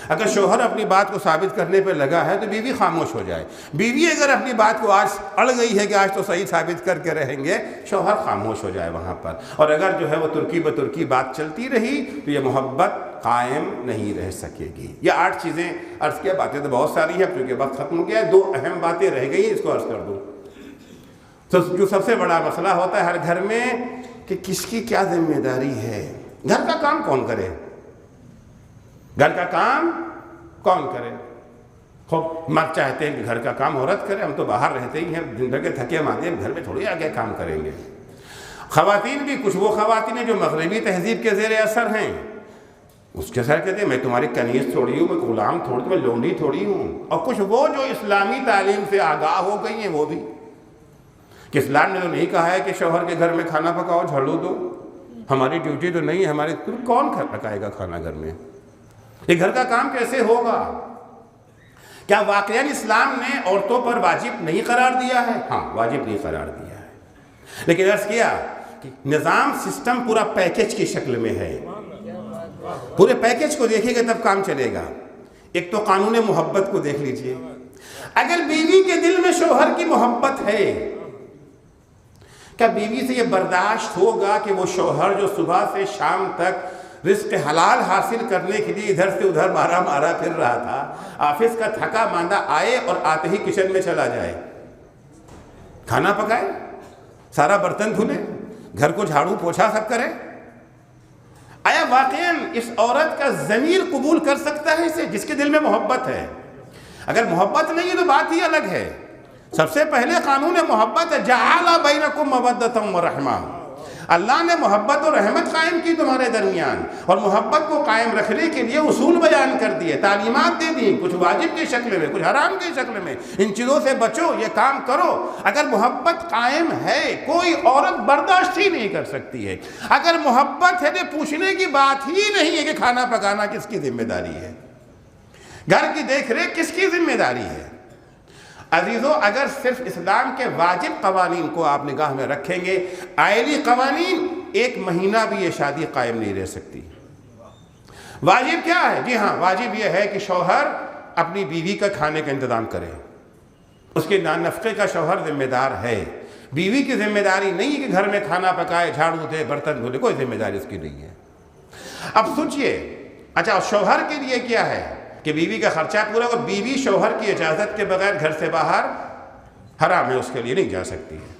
اگر شوہر اپنی بات کو ثابت کرنے پہ لگا ہے تو بیوی خاموش ہو جائے۔ بیوی اگر اپنی بات کو آج اڑ گئی ہے کہ آج تو صحیح ثابت کر کے رہیں گے، شوہر خاموش ہو جائے وہاں پر۔ اور اگر جو ہے وہ ترکی بترکی بات چلتی رہی تو یہ محبت قائم نہیں رہ سکے گی۔ یہ 8 چیزیں عرض کیا، باتیں تو بہت ساری ہیں کیونکہ وقت ختم ہو گیا ہے، 2 اہم باتیں رہ گئی ہیں، اس کو عرض کر دوں۔ تو جو سب سے بڑا مسئلہ ہوتا ہے ہر گھر میں کہ کس کی کیا ذمہ داری ہے، گھر کا کام کون کرے، گھر کا کام کون کرے۔ خوب مرد چاہتے ہیں کہ گھر کا کام عورت کرے، ہم تو باہر رہتے ہی ہیں، دن بھر کے تھکے ماندے، گھر میں تھوڑی آگے کام کریں گے۔ خواتین بھی کچھ وہ خواتین ہیں جو مغربی تہذیب کے زیر اثر ہیں، اس کے ساتھ کہتے ہیں میں تمہاری کنیز تھوڑی ہوں، میں غلام تھوڑی ہوں، میں لونڈی تھوڑی ہوں۔ اور کچھ وہ جو اسلامی تعلیم سے آگاہ ہو گئی ہیں، وہ بھی کہ اسلام نے تو نہیں کہا ہے کہ شوہر کے گھر میں کھانا پکاؤ، جھاڑو دو، ہماری ڈیوٹی تو نہیں ہے، ہماری کون پکائے گا کھانا گھر میں، یہ گھر کا کام کیسے ہوگا؟ کیا واقعاً اسلام نے عورتوں پر واجب نہیں قرار دیا ہے؟ ہاں، واجب نہیں قرار دیا ہے، لیکن عرض کیا کہ نظام سسٹم پورا پیکج کی شکل میں ہے، پورے پیکج کو دیکھیں گے تب کام چلے گا۔ ایک تو قانون محبت کو دیکھ لیجئے، اگر بیوی کے دل میں شوہر کی محبت ہے، کیا بیوی سے یہ برداشت ہوگا کہ وہ شوہر جو صبح سے شام تک رزق حلال حاصل کرنے کے لیے ادھر سے ادھر مارا پھر رہا تھا، آفس کا تھکا ماندہ آئے اور آتے ہی کچن میں چلا جائے، کھانا پکائے، سارا برتن دھلے، گھر کو جھاڑو پوچھا سب کرے؟ آیا واقعاً اس عورت کا ضمیر قبول کر سکتا ہے اسے، جس کے دل میں محبت ہے؟ اگر محبت نہیں ہے تو بات ہی الگ ہے۔ سب سے پہلے قانون محبت ہے، جعل بینکم مودۃ ورحمہ، اللہ نے محبت اور رحمت قائم کی تمہارے درمیان، اور محبت کو قائم رکھنے کے لیے اصول بیان کر دیے، تعلیمات دے دی، کچھ واجب کی شکل میں، کچھ حرام کی شکل میں، ان چیزوں سے بچو، یہ کام کرو۔ اگر محبت قائم ہے کوئی عورت برداشت ہی نہیں کر سکتی ہے۔ اگر محبت ہے تو پوچھنے کی بات ہی نہیں ہے کہ کھانا پکانا کس کی ذمہ داری ہے، گھر کی دیکھ ریکھ کس کی ذمہ داری ہے۔ عزیزو، اگر صرف اسلام کے واجب قوانین کو آپ نگاہ میں رکھیں گے، آئلی قوانین، 1 مہینہ بھی یہ شادی قائم نہیں رہ سکتی۔ واجب کیا ہے؟ جی ہاں، واجب یہ ہے کہ شوہر اپنی بیوی کا کھانے کا انتظام کرے، اس کے نفقے کا شوہر ذمہ دار ہے۔ بیوی کی ذمہ داری نہیں ہے کہ گھر میں کھانا پکائے، جھاڑو دے، برتن دھلے، کوئی ذمہ داری اس کی نہیں ہے۔ اب سوچئے، اچھا شوہر کے لیے کیا ہے کہ بیوی کا خرچہ پورا ہو، بیوی شوہر کی اجازت کے بغیر گھر سے باہر حرام ہے، اس کے لیے نہیں جا سکتی ہے۔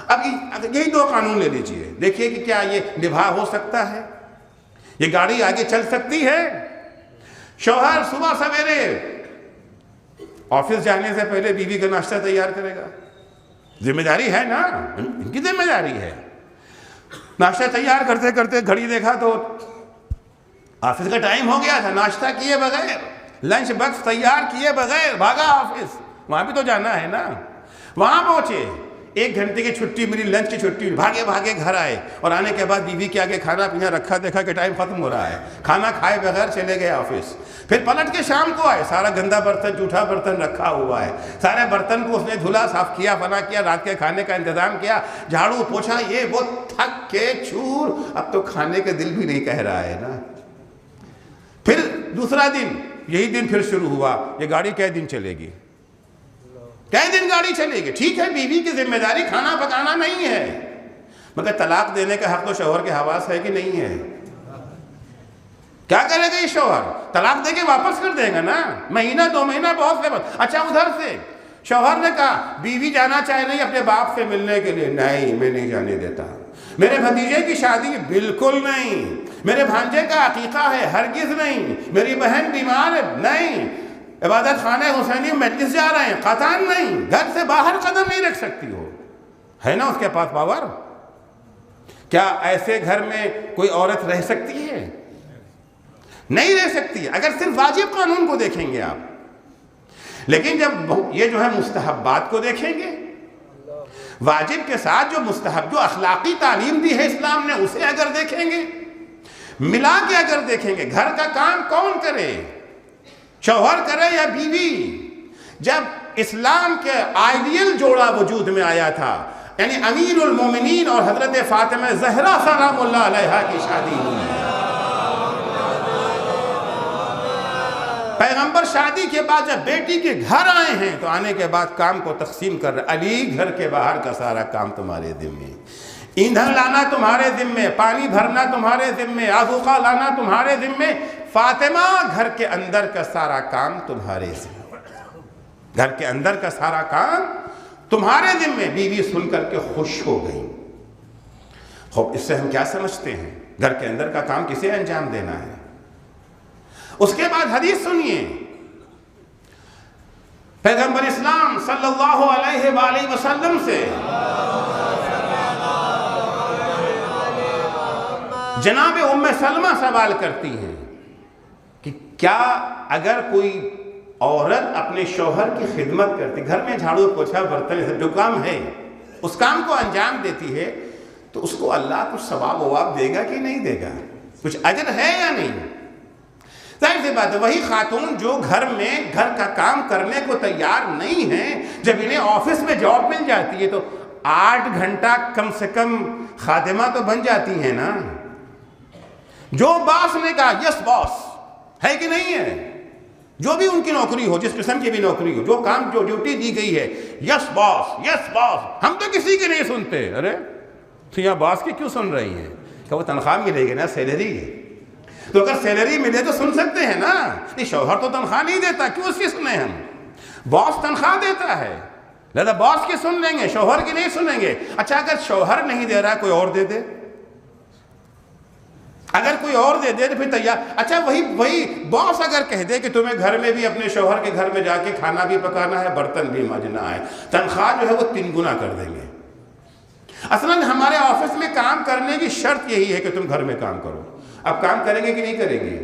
اب یہی 2 قانون لے لیجئے، دیکھیے کہ کیا یہ نبھا ہو سکتا ہے، یہ گاڑی آگے چل سکتی ہے؟ شوہر صبح سویرے آفس جانے سے پہلے بیوی کا ناشتہ تیار کرے گا، ذمہ داری ہے نا، ان کی ذمہ داری ہے۔ ناشتہ تیار کرتے کرتے گھڑی دیکھا تو آفس کا ٹائم ہو گیا تھا، ناشتہ کیے بغیر، لنچ باکس تیار کیے بغیر بھاگا آفس، وہاں بھی تو جانا ہے نا۔ وہاں پہنچے، 1 گھنٹے کی چھٹی ملی، لنچ کی چھٹی، بھاگے گھر آئے، اور آنے کے بعد بیوی کے آگے کھانا پینا رکھا، دیکھا کہ ٹائم ختم ہو رہا ہے، کھانا کھائے بغیر چلے گئے آفس۔ پھر پلٹ کے شام کو آئے، سارا گندا برتن، جھوٹا برتن رکھا ہوا ہے، سارے برتن کو اس نے دھلا، صاف کیا، فنا کیا، رات کے کھانے کا انتظام کیا، جھاڑو پوچھا، یہ وہ تھک کے چور، اب تو کھانے کا دل بھی نہیں کہہ رہا ہے نا۔ پھر دوسرا دن، یہی دن پھر شروع ہوا، یہ گاڑی کئے دن چلے گی، کئے دن گاڑی چلے گی؟ ٹھیک ہے، بیوی کی ذمہ داری کھانا پکانا نہیں ہے، مگر طلاق دینے کا حق تو شوہر کے حواس ہے کہ نہیں ہے؟ کیا کرے گا یہ شوہر؟ طلاق دے کے واپس کر دے گا نا، مہینہ 2 مہینہ بہت سے بات۔ اچھا ادھر سے شوہر نے کہا بیوی جانا چاہے نہیں اپنے باپ سے ملنے کے لیے، نہیں میں نہیں جانے دیتا، میرے بھتیجے کی شادی بالکل نہیں، میرے بھانجے کا عقیقہ ہے ہرگز نہیں، میری بہن بیمار ہے نہیں، عبادت خانہ حسینی مجلس جا رہے ہیں قطعاً نہیں، گھر سے باہر قدم نہیں رکھ سکتی ہو، ہے نا اس کے پاس پاور؟ کیا ایسے گھر میں کوئی عورت رہ سکتی ہے؟ نہیں رہ سکتی، اگر صرف واجب قانون کو دیکھیں گے آپ۔ لیکن جب یہ جو ہے مستحبات کو دیکھیں گے، واجب کے ساتھ جو مستحب، جو اخلاقی تعلیم دی ہے اسلام نے، اسے اگر دیکھیں گے، ملا کے اگر دیکھیں گے، گھر کا کام کون کرے؟ شوہر کرے یا بیوی. جب اسلام کے آئیڈیل جوڑا وجود میں آیا تھا، یعنی امیر المومنین اور حضرت فاطمہ زہرا سلام اللہ علیہا کی شادی ہوئی ہے. پیغمبر شادی کے بعد جب بیٹی کے گھر آئے ہیں تو آنے کے بعد کام کو تقسیم کر رہے. علی گھر کے باہر کا سارا کام تمہارے ذمے، ایندھن لانا تمہارے ذمے، پانی بھرنا تمہارے ذمے، آذوقہ لانا تمہارے ذمے. فاطمہ گھر کے اندر کا سارا کام تمہارے ذمے، گھر کے اندر کا سارا کام تمہارے ذمے. بیوی سن کر کے خوش ہو گئی. خوب اس سے ہم کیا سمجھتے ہیں؟ گھر کے اندر کا کام کسے انجام دینا ہے؟ اس کے بعد حدیث سنیے، پیغمبر اسلام صلی اللہ علیہ وآلہ وسلم سے جناب ام سلمہ سوال کرتی ہیں کہ کیا اگر کوئی عورت اپنے شوہر کی خدمت کرتی، گھر میں جھاڑو پوچھا برتن جو کام ہے اس کام کو انجام دیتی ہے، تو اس کو اللہ کچھ ثواب وواب دے گا کہ نہیں دے گا؟ کچھ اجر ہے یا نہیں؟ ظاہر سی بات ہے وہی خاتون جو گھر میں گھر کا کام کرنے کو تیار نہیں ہیں، جب انہیں آفس میں جاب مل جاتی ہے تو 8 گھنٹہ کم سے کم خادمہ تو بن جاتی ہیں نا. جو باس نے کہا یس باس ہے کہ نہیں ہے، جو بھی ان کی نوکری ہو، جس قسم کی بھی نوکری ہو، جو کام جو ڈیوٹی دی گئی ہے، یس باس یس باس. ہم تو کسی کی نہیں سنتے. ارے تو یہاں باس کی کیوں سن رہی ہیں؟ کہ وہ تنخواہ ملے گی نا، سیلری ہے، تو اگر سیلری ملے تو سن سکتے ہیں نا. یہ شوہر تو تنخواہ نہیں دیتا، کیوں اس کی سنیں ہم؟ باس تنخواہ دیتا ہے، لہذا باس کی سن لیں گے، شوہر کی نہیں سنیں گے. اچھا اگر شوہر نہیں دے رہا کوئی اور دے دے، اگر کوئی اور دے دے تو پھر تیار. اچھا وہی باس اگر کہہ دے کہ تمہیں گھر میں بھی اپنے شوہر کے گھر میں جا کے کھانا بھی پکانا ہے، برتن بھی مانجنا ہے، تنخواہ جو ہے وہ 3 گنا کر دیں گے. اصلاً ہمارے آفس میں کام کرنے کی شرط یہی ہے کہ تم گھر میں کام کرو. اب کام کریں گے کہ نہیں کریں گے؟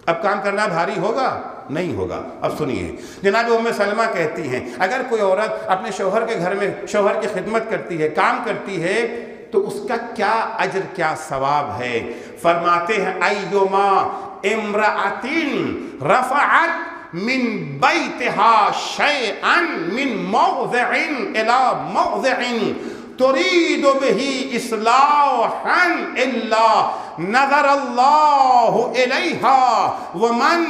اب کام کرنا بھاری ہوگا؟ نہیں ہوگا. اب سنیے، جناب ام سلمہ کہتی ہیں اگر کوئی عورت اپنے شوہر کے گھر میں شوہر کی خدمت کرتی ہے، کام کرتی ہے، تو اس کا کیا اجر کیا ثواب ہے؟ فرماتے ہیں ایما امرأۃ رفعت من بیتها شیئا من موضع الى موضع تريد به اصلاحا الا نظر الله اليها ومن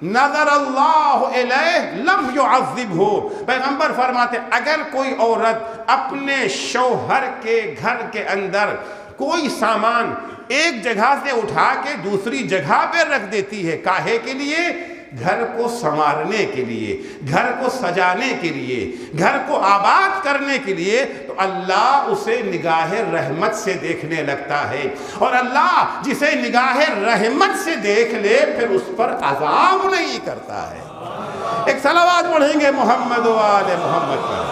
نظر اللہ الیہ لم یعذبہ. پیغمبر فرماتے اگر کوئی عورت اپنے شوہر کے گھر کے اندر کوئی سامان ایک جگہ سے اٹھا کے دوسری جگہ پہ رکھ دیتی ہے، کاہے کے لیے؟ گھر کو سنوارنے کے لیے، گھر کو سجانے کے لیے، گھر کو آباد کرنے کے لیے، تو اللہ اسے نگاہ رحمت سے دیکھنے لگتا ہے. اور اللہ جسے نگاہ رحمت سے دیکھ لے پھر اس پر عذاب نہیں کرتا ہے. ایک صلوات پڑھیں گے محمد و آل محمد پر.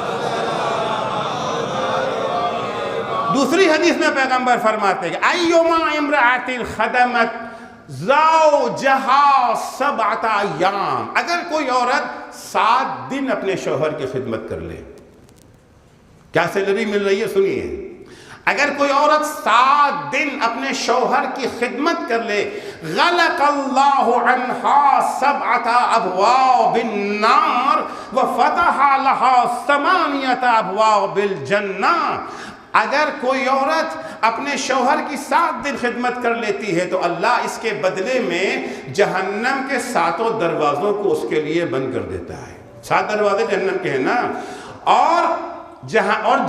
دوسری حدیث میں پیغمبر فرماتے ہیں ایما امرأۃ خدمت زوجہا 7 ایام. اگر کوئی عورت 7 دن اپنے شوہر کی خدمت کر لے، کیا سیلری مل رہی ہے؟ سنیے، اگر کوئی عورت 7 دن اپنے شوہر کی خدمت کر لے، غلق اللہ عنہا 7 ابواب النار وفتح لها 8 ابواب الجنہ. اگر کوئی عورت اپنے شوہر کی 7 دن خدمت کر لیتی ہے تو اللہ اس کے بدلے میں جہنم کے 7 دروازوں کو اس کے لیے بند کر دیتا ہے. 7 دروازے جہنم کے ہیں نا، اور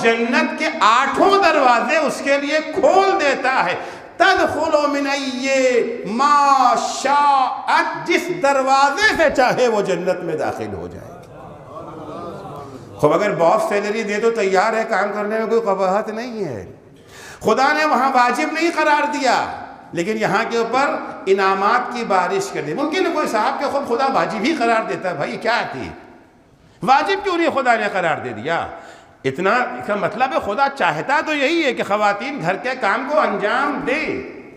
جنت کے 8 دروازے اس کے لیے کھول دیتا ہے. تدخل من ای ما شاءت، جس دروازے سے چاہے وہ جنت میں داخل ہو جائے. خب اگر باس سیلری دے تو تیار ہے، کام کرنے میں کوئی قباحت نہیں ہے. خدا نے وہاں واجب نہیں قرار دیا، لیکن یہاں کے اوپر انعامات کی بارش کر دی. ممکن ہے کوئی صاحب کے خود خدا واجب ہی قرار دیتا ہے، بھائی کیا تھی، واجب کیوں نہیں خدا نے قرار دے دیا؟ اتنا کا مطلب ہے خدا چاہتا تو یہی ہے کہ خواتین گھر کے کام کو انجام دے.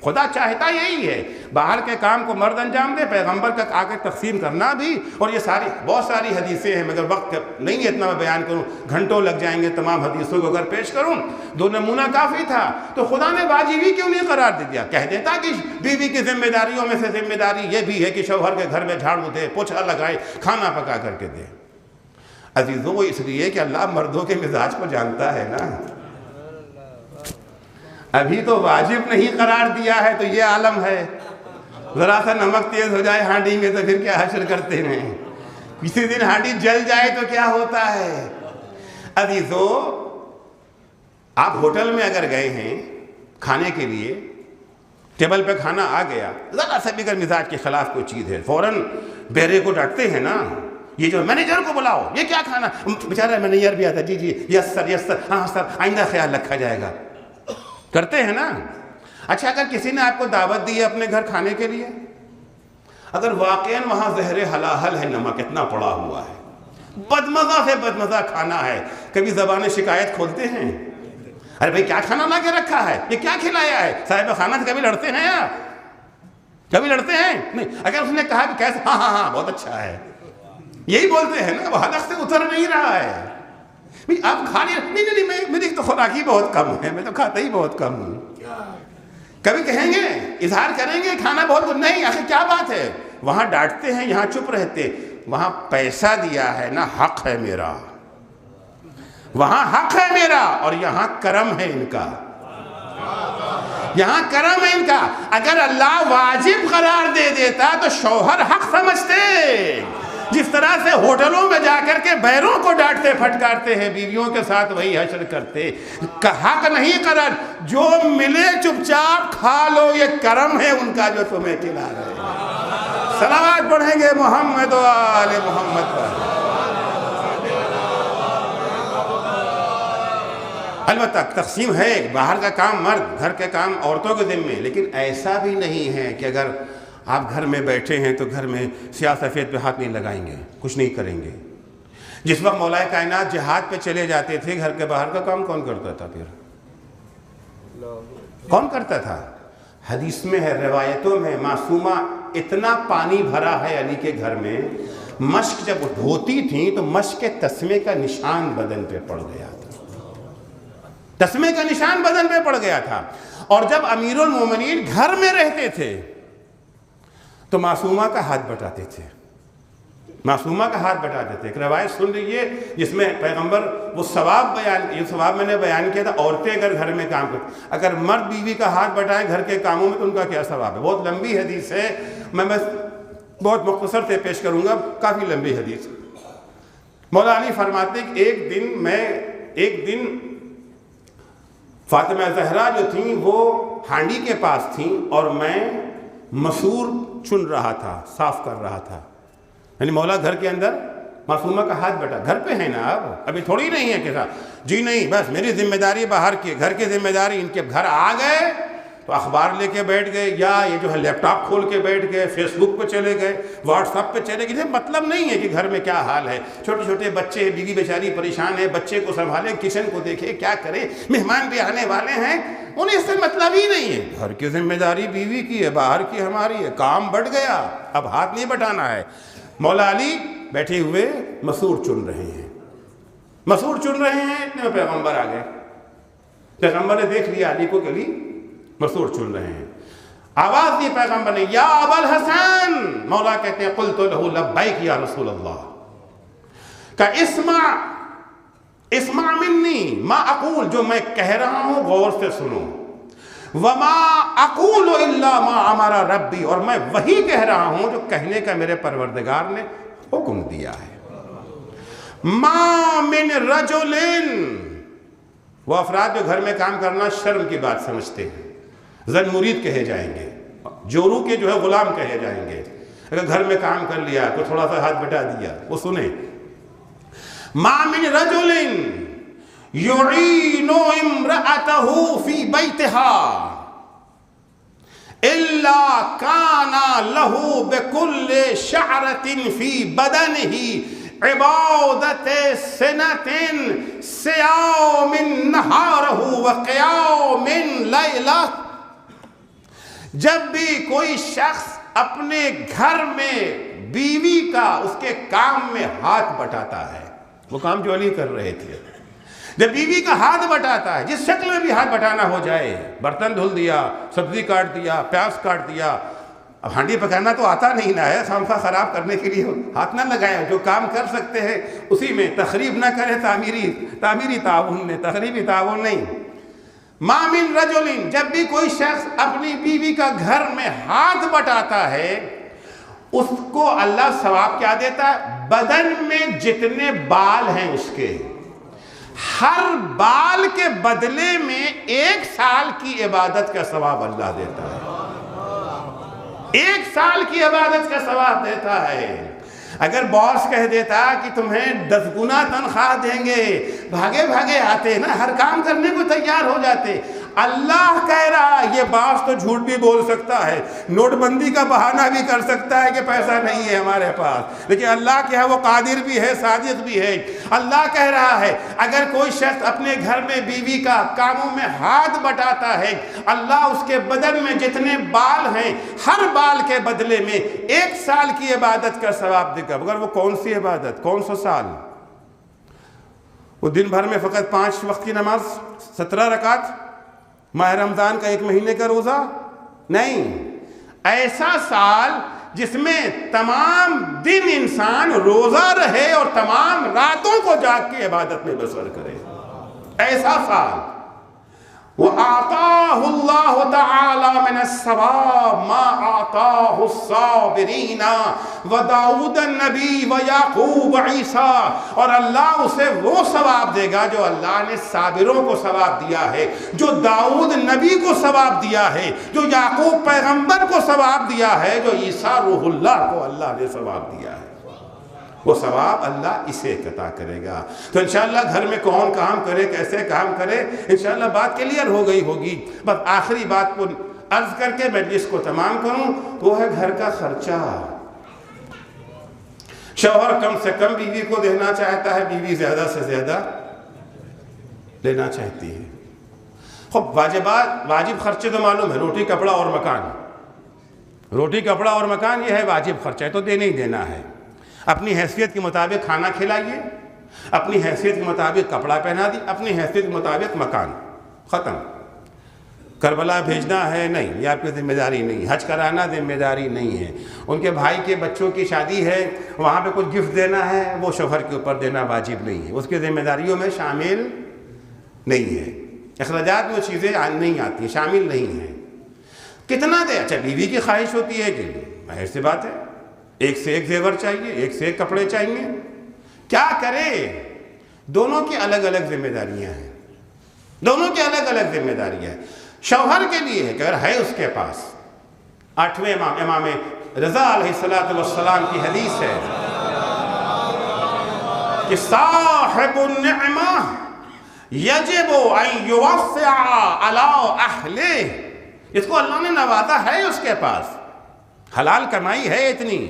خدا چاہتا یہی ہے، باہر کے کام کو مرد انجام دے، پیغمبر کا آ کے تقسیم کرنا بھی، اور یہ ساری بہت ساری حدیثیں ہیں، مگر وقت نہیں ہے اتنا میں بیان کروں، گھنٹوں لگ جائیں گے تمام حدیثوں کو اگر پیش کروں، 2 نمونہ کافی تھا۔ تو خدا نے واجبی کیوں نہیں قرار دے دیا؟ کہہ دیتا کہ بیوی کی ذمہ داریوں میں سے ذمہ داری یہ بھی ہے کہ شوہر کے گھر میں جھاڑو دے، پوچھا لگائے، کھانا پکا کر کے دے۔ عزیزوں، وہ اس لیے کہ اللہ مردوں کے مزاج کو جانتا ہے نا، ابھی تو واجب نہیں قرار دیا ہے تو یہ عالم ہے، ذرا سا نمک تیز ہو جائے ہانڈی میں تو پھر کیا حشر کرتے ہیں، کسی دن ہانڈی جل جائے تو کیا ہوتا ہے۔ عزیزوں، آپ ہوٹل میں اگر گئے ہیں کھانے کے لیے، ٹیبل پہ کھانا آ گیا، ذرا سا بھی اگر مزاج کے خلاف کوئی چیز ہے، فوراً بیرے کو ڈانٹتے ہیں نا، یہ جو مینیجر کو بلاؤ، یہ کیا کھانا، بیچارہ مینیجر بھی آتا ہے، جی جی یس سر یس سر، ہاں سر آئندہ خیال رکھا جائے گا، کرتے ہیں نا۔ اچھا، اگر کسی نے آپ کو دعوت دی ہے اپنے گھر کھانے کے لیے، اگر واقعاً وہاں زہر حلال ہے، نمک اتنا پڑا ہوا ہے، بدمزہ سے بدمزہ کھانا ہے، کبھی زبان شکایت کھولتے ہیں؟ ارے بھائی کیا کھانا لا کے رکھا ہے، یہ کیا کھلایا ہے؟ صاحب خانہ سے کبھی لڑتے ہیں آپ؟ کبھی لڑتے ہیں؟ نہیں۔ اگر اس نے کہا کہ کیسے، ہاں ہاں ہاں بہت اچھا ہے، یہی بولتے ہیں نا، وہ حلق سے اتر نہیں رہا ہے۔ آپ کھا نہیں، میری تو خوراکی بہت کم ہے، میں تو کھاتا ہی بہت کم ہوں۔ کبھی کہیں گے، اظہار کریں گے کھانا بہت نہیں، آخر کیا بات ہے؟ وہاں ڈانٹتے ہیں، یہاں چپ رہتے۔ وہاں پیسہ دیا ہے نا، حق ہے میرا، وہاں حق ہے میرا، اور یہاں کرم ہے ان کا، یہاں کرم ہے ان کا۔ اگر اللہ واجب قرار دے دیتا تو شوہر حق سمجھتے، جس طرح سے ہوٹلوں میں جا کر کے بیروں کو ڈانٹتے پھٹکارتے ہیں، بیویوں کے ساتھ وہی حشر کرتے۔ حق نہیں قرار، جو ملے چپ چاپ کھا لو، یہ کرم ہے ان کا جو تمہیں کھلا رہے ہیں۔ صلوات پڑھیں گے محمد و آل محمد پر۔ البتہ تقسیم ہے، باہر کا کام مرد، گھر کے کام عورتوں کے ذمے، لیکن ایسا بھی نہیں ہے کہ اگر آپ گھر میں بیٹھے ہیں تو گھر میں سیاہ سفید پہ ہاتھ نہیں لگائیں گے، کچھ نہیں کریں گے۔ جس وقت مولا کائنات جہاد پہ چلے جاتے تھے، گھر کے باہر کا کام کون کرتا تھا؟ پھر کون کرتا تھا؟ حدیث میں ہے، روایتوں میں، معصومہ اتنا پانی بھرا ہے علی کے گھر میں، مشک جب دھوتی تھیں تو مشک کے تسمے کا نشان بدن پہ پڑ گیا تھا، تسمے کا نشان بدن پہ پڑ گیا تھا۔ اور جب امیر المومنین گھر میں رہتے تھے تو معصومہ کا ہاتھ بٹاتے تھے، معصومہ کا ہاتھ بٹاتے تھے۔ ایک روایت سن لیجئے جس میں پیغمبر وہ ثواب بیان، یہ ثواب میں نے بیان کیا تھا، عورتیں اگر گھر میں کام کرتی، اگر مرد بیوی کا ہاتھ بٹائیں گھر کے کاموں میں تو ان کا کیا ثواب ہے۔ بہت لمبی حدیث ہے، میں بس بہت مختصر سے پیش کروں گا، کافی لمبی حدیث۔ مولا علی فرماتے کہ ایک دن فاطمہ زہرا جو تھیں وہ ہانڈی کے پاس تھیں اور میں مسور چن رہا تھا، صاف کر رہا تھا۔ یعنی مولا گھر کے اندر معصومہ کا ہاتھ بٹا، گھر پہ ہے نا آپ، ابھی تھوڑی نہیں ہے کہ جی نہیں بس میری ذمہ داری باہر کی، گھر کی ذمہ داری۔ ان کے گھر آ گئے تو اخبار لے کے بیٹھ گئے، یا یہ جو ہے لیپ ٹاپ کھول کے بیٹھ گئے، فیس بک پہ چلے گئے، واٹس ایپ پہ چلے گئے۔ مطلب نہیں ہے کہ گھر میں کیا حال ہے، چھوٹے چھوٹے بچے، بیوی بیچاری پریشان ہے، بچے کو سنبھالے، کچن کو دیکھے، کیا کرے، مہمان بھی آنے والے ہیں، انہیں اس سے مطلب ہی نہیں ہے۔ گھر کی ذمہ داری بیوی کی ہے، باہر کی ہماری ہے، کام بڑھ گیا، اب ہاتھ نہیں بٹانا ہے۔ مولا علی بیٹھے ہوئے مسور چن رہے ہیں، مسور چن رہے ہیں، اتنے میں پیغمبر آ گئے۔ پیغمبر نے دیکھ لیا علی کو کہ علی مسور چن رہے ہیں، آواز دی پیغمبر نے، یا ابا الحسن۔ مولا کہتے ہیں قلت له لبیک یا رسول اللہ، کہ اسمع منی ما اقول، جو میں کہہ رہا ہوں غور سے سنو، وما اقول الا ما امر ربی، اور میں وہی کہہ رہا ہوں جو کہنے کا میرے پروردگار نے حکم دیا ہے۔ ما من رجل، وہ افراد جو گھر میں کام کرنا شرم کی بات سمجھتے ہیں، زن مرید کہے جائیں گے، جورو کے جو ہے غلام کہے جائیں گے، اگر گھر میں کام کر لیا تو تھوڑا سا ہاتھ بٹا دیا، وہ سنیں، ما من رجل يعين امرأته في بيتها إلا كان له بكل شعرة في بدنه عبادة سنة صيام نهاره وقيام ليلة۔ جب بھی کوئی شخص اپنے گھر میں بیوی کا اس کے کام میں ہاتھ بٹاتا ہے، وہ کام جو علی کر رہے تھے، جب بیوی کا ہاتھ بٹاتا ہے، جس شکل میں بھی ہاتھ بٹانا ہو جائے، برتن دھل دیا، سبزی کاٹ دیا، پیاز کاٹ دیا، اب ہانڈی پکانا تو آتا نہیں نہ ہے، خامخواہ خراب کرنے کے لیے ہاتھ نہ لگائیں، جو کام کر سکتے ہیں اسی میں تخریب نہ کرے، تعمیری تعاون میں، تخریبی تعاون نہیں۔ ما من رجل، جب بھی کوئی شخص اپنی بیوی کا گھر میں ہاتھ بٹاتا ہے، اس کو اللہ ثواب کیا دیتا ہے؟ بدن میں جتنے بال ہیں اس کے، ہر بال کے بدلے میں 1 سال کی عبادت کا ثواب اللہ دیتا ہے، 1 سال کی عبادت کا ثواب دیتا ہے۔ اگر باس کہہ دیتا کہ تمہیں 10 گنا تنخواہ دیں گے، بھاگے بھاگے آتے نا، ہر کام کرنے کو تیار ہو جاتے۔ اللہ کہہ رہا یہ باس تو جھوٹ بھی بول سکتا ہے، نوٹ بندی کا بہانہ بھی کر سکتا ہے کہ پیسہ نہیں ہے ہمارے پاس، لیکن اللہ کیا ہے وہ قادر بھی ہے، صادق بھی ہے۔ اللہ کہہ رہا ہے اگر کوئی شخص اپنے گھر میں بیوی کا کاموں میں ہاتھ بٹاتا ہے، اللہ اس کے بدن میں جتنے بال ہیں ہر بال کے بدلے میں 1 سال کی عبادت کا ثواب دے گا۔ مگر وہ کون سی عبادت، کون سا سال؟ وہ دن بھر میں فقط 5 وقت کی نماز، 17 رکعت، ماہ رمضان کا 1 مہینے کا روزہ نہیں، ایسا سال جس میں تمام دن انسان روزہ رہے اور تمام راتوں کو جاگ کے عبادت میں بسر کرے، ایسا سال۔ وَآتَاهُ اللَّهُ تَعَالَى مِنَ الثَّوَابِ مَا آتَاهُ الصَّابِرِينَ وَدَاوُدَ النَّبِيُّ وَيَعْقُوبَ عِیسیٰ، اور اللہ اسے وہ ثواب دے گا جو اللہ نے صابروں کو ثواب دیا ہے، جو داؤد نبی کو ثواب دیا ہے، جو یعقوب پیغمبر کو ثواب دیا ہے، جو عیسیٰ روح اللہ کو اللہ نے ثواب دیا ہے، وہ ثواب اللہ اسے عطا کرے گا۔ تو انشاءاللہ گھر میں کون کام کرے، کیسے کام کرے، انشاءاللہ بات کلیئر ہو گئی ہوگی۔ بس آخری بات کو عرض کر کے مجلس کو تمام کروں، وہ ہے گھر کا خرچہ۔ شوہر کم سے کم بیوی کو دینا چاہتا ہے، بیوی زیادہ سے زیادہ لینا چاہتی ہے۔ خب واجب خرچے تو معلوم ہے، روٹی کپڑا اور مکان، روٹی کپڑا اور مکان یہ ہے واجب خرچہ، تو دینا ہی دینا ہے۔ اپنی حیثیت کے مطابق کھانا کھلائیے، اپنی حیثیت کے مطابق کپڑا پہنا دی، اپنی حیثیت کے مطابق مکان، ختم۔ کربلا بھیجنا ہے نہیں، یہ آپ کی ذمہ داری نہیں، حج کرانا ذمہ داری نہیں ہے، ان کے بھائی کے بچوں کی شادی ہے وہاں پہ کچھ گفٹ دینا ہے، وہ شوہر کے اوپر دینا واجب نہیں ہے، اس کی ذمہ داریوں میں شامل نہیں ہے، اخراجات میں چیزیں نہیں آتی، شامل نہیں ہیں۔ کتنا دے؟ اچھا بیوی کی خواہش ہوتی ہے کہ ظاہر سی بات ہے 1 سے 1 زیور چاہیے، 1 سے 1 کپڑے چاہیے، کیا کرے؟ دونوں کی الگ الگ ذمہ داریاں ہیں، دونوں کی الگ الگ ذمہ داریاں ہیں۔ شوہر کے لیے ہے کہ اگر ہے اس کے پاس، 8ویں امام رضا علیہ السلام کی حدیث ہے کہ صاحب النعمہ یجب ان یوسع علی اہلہ، اس کو اللہ نے نوازا ہے، اس کے پاس حلال کمائی ہے اتنی،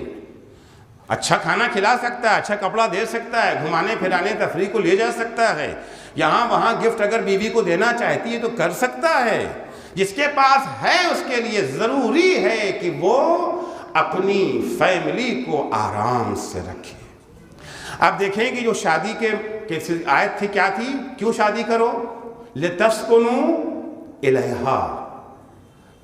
اچھا کھانا کھلا سکتا ہے، اچھا کپڑا دے سکتا ہے، گھمانے پھرانے تفریح کو لے جا سکتا ہے، یہاں وہاں گفٹ اگر بیوی کو دینا چاہتی ہے تو کر سکتا ہے۔ جس کے پاس ہے اس کے لیے ضروری ہے کہ وہ اپنی فیملی کو آرام سے رکھے۔ آپ دیکھیں کہ جو شادی کے آیت تھی کیا تھی؟ کیوں شادی کرو؟ لِتَسْكُنُوا إِلَيْهَا،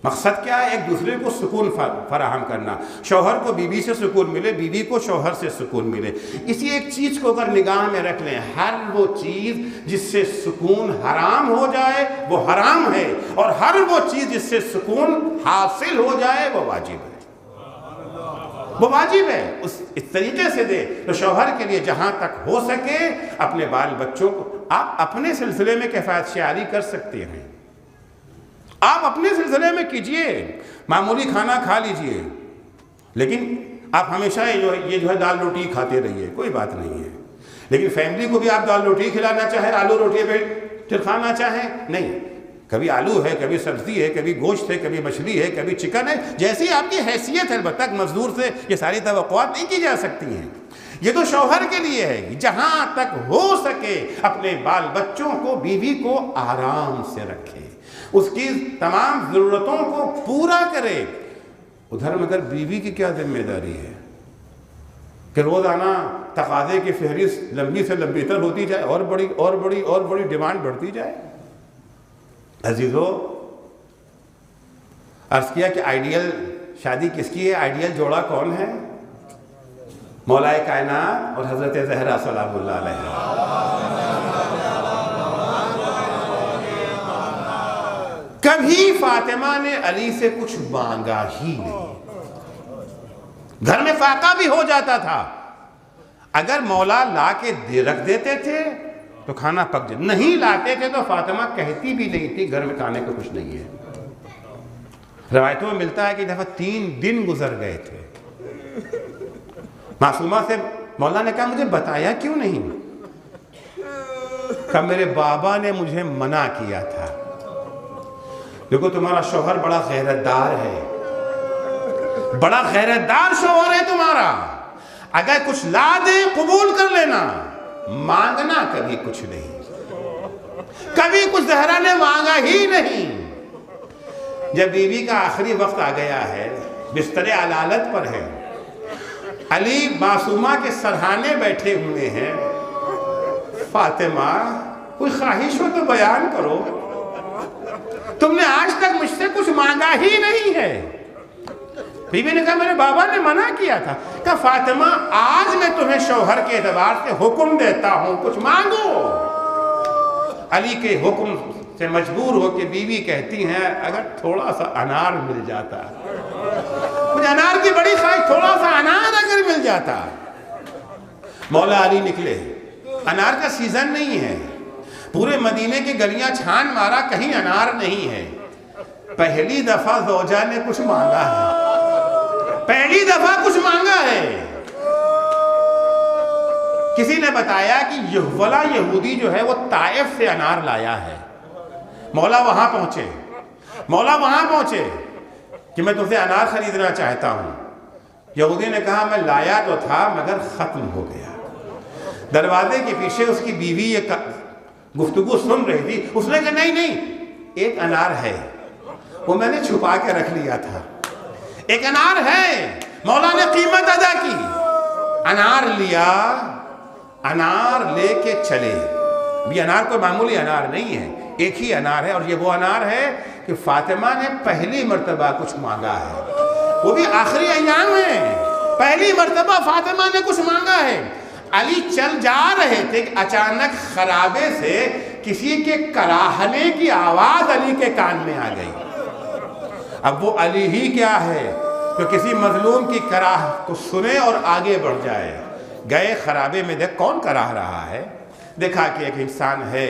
مقصد کیا ہے؟ ایک دوسرے کو سکون فراہم کرنا، شوہر کو بیوی سے سکون ملے، بیوی کو شوہر سے سکون ملے۔ اسی ایک چیز کو اگر نگاہ میں رکھ لیں، ہر وہ چیز جس سے سکون حرام ہو جائے وہ حرام ہے، اور ہر وہ چیز جس سے سکون حاصل ہو جائے وہ واجب ہے، وہ واجب ہے۔ اس طریقے سے دے تو شوہر کے لیے جہاں تک ہو سکے اپنے بال بچوں کو، آپ اپنے سلسلے میں کفایت شعاری کر سکتے ہیں، آپ اپنے سلسلے میں کیجئے، معمولی کھانا کھا لیجئے، لیکن آپ ہمیشہ یہ جو ہے دال روٹی کھاتے رہیے، کوئی بات نہیں ہے، لیکن فیملی کو بھی آپ دال روٹی کھلانا چاہیں، آلو روٹی پہ کھانا چاہیں، نہیں، کبھی آلو ہے، کبھی سبزی ہے، کبھی گوشت ہے، کبھی مچھلی ہے، کبھی چکن ہے، جیسی آپ کی حیثیت ہے، البتہ مزدور سے یہ ساری توقعات نہیں کی جا سکتی ہیں۔ یہ تو شوہر کے لیے ہے، جہاں تک ہو سکے اپنے بال بچوں کو، بیوی کو آرام سے رکھے، اس کی تمام ضرورتوں کو پورا کرے۔ ادھر مگر بیوی کی کیا ذمہ داری ہے کہ روزانہ تقاضے کی فہرست لمبی سے لمبی تر ہوتی جائے، اور بڑی اور بڑی اور بڑی ڈیمانڈ بڑھتی جائے۔ عزیزو، عرض کیا کہ آئیڈیل شادی کس کی ہے؟ آئیڈیل جوڑا کون ہے؟ مولا کائنات اور حضرت زہرا سلام اللہ علیہ۔ کبھی فاطمہ نے علی سے کچھ مانگا ہی نہیں، گھر میں فاقہ بھی ہو جاتا تھا، اگر مولا لا کے رکھ دیتے تھے تو کھانا پک جاتا، نہیں لاتے تھے تو فاطمہ کہتی بھی نہیں تھی گھر میں کھانے کو کچھ نہیں ہے۔ روایتوں میں ملتا ہے کہ دفعہ 3 دن گزر گئے تھے، معصومہ سے مولا نے کہا مجھے بتایا کیوں نہیں؟ کہ میرے بابا نے مجھے منع کیا تھا۔ دیکھو تمہارا شوہر بڑا غیرت دار ہے، بڑا غیرت دار شوہر ہے تمہارا، اگر کچھ لا دے قبول کر لینا، مانگنا کبھی کچھ نہیں۔ کبھی کچھ زہرا نے مانگا ہی نہیں۔ جب بیوی کا آخری وقت آ گیا ہے، بستر علالت پر ہے، علی معصومہ کے سرہانے بیٹھے ہوئے ہیں، فاطمہ کوئی خواہش ہو تو بیان کرو، تم نے آج تک مجھ سے کچھ مانگا ہی نہیں ہے۔ بیوی نے کہا میرے بابا نے منع کیا تھا۔ کہا فاطمہ آج میں تمہیں شوہر کے اعتبار سے حکم دیتا ہوں، کچھ مانگو۔ علی کے حکم سے مجبور ہو کے بیوی کہتی ہیں اگر تھوڑا سا انار مل جاتا، مجھے انار کی بڑی خواہش، تھوڑا سا انار اگر مل جاتا۔ مولا علی نکلے، انار کا سیزن نہیں ہے، پورے مدینے کی گلیاں چھان مارا، کہیں انار نہیں ہے۔ پہلی دفعہ زوجہ نے کچھ مانگا ہے، پہلی دفعہ کچھ مانگا ہے۔ کسی نے بتایا کہ یہولا یہودی جو ہے وہ طائف سے انار لایا ہے۔ مولا وہاں پہنچے کہ میں تم سے انار خریدنا چاہتا ہوں۔ یہودی نے کہا میں لایا تو تھا مگر ختم ہو گیا۔ دروازے کے پیچھے اس کی بیوی یہ گفتگو سن رہی تھی، اس نے کہا نہیں ایک انار ہے، وہ میں نے چھپا کے رکھ لیا تھا، ایک انار ہے۔ مولا نے قیمت ادا کی، انار لیا، انار لے کے چلے۔ یہ انار کوئی معمولی انار نہیں ہے، ایک ہی انار ہے، اور یہ وہ انار ہے کہ فاطمہ نے پہلی مرتبہ کچھ مانگا ہے، وہ بھی آخری ایام میں پہلی مرتبہ فاطمہ نے کچھ مانگا ہے۔ علی چل جا رہے تھے کہ اچانک خرابے سے کسی کے کراہنے کی آواز علی کے کان میں آ گئی۔ اب وہ علی ہی کیا ہے جو کسی مظلوم کی کراہ کو سنے اور آگے بڑھ جائے۔ گئے خرابے میں، دیکھ کون کراہ رہا ہے، دیکھا کہ ایک انسان ہے،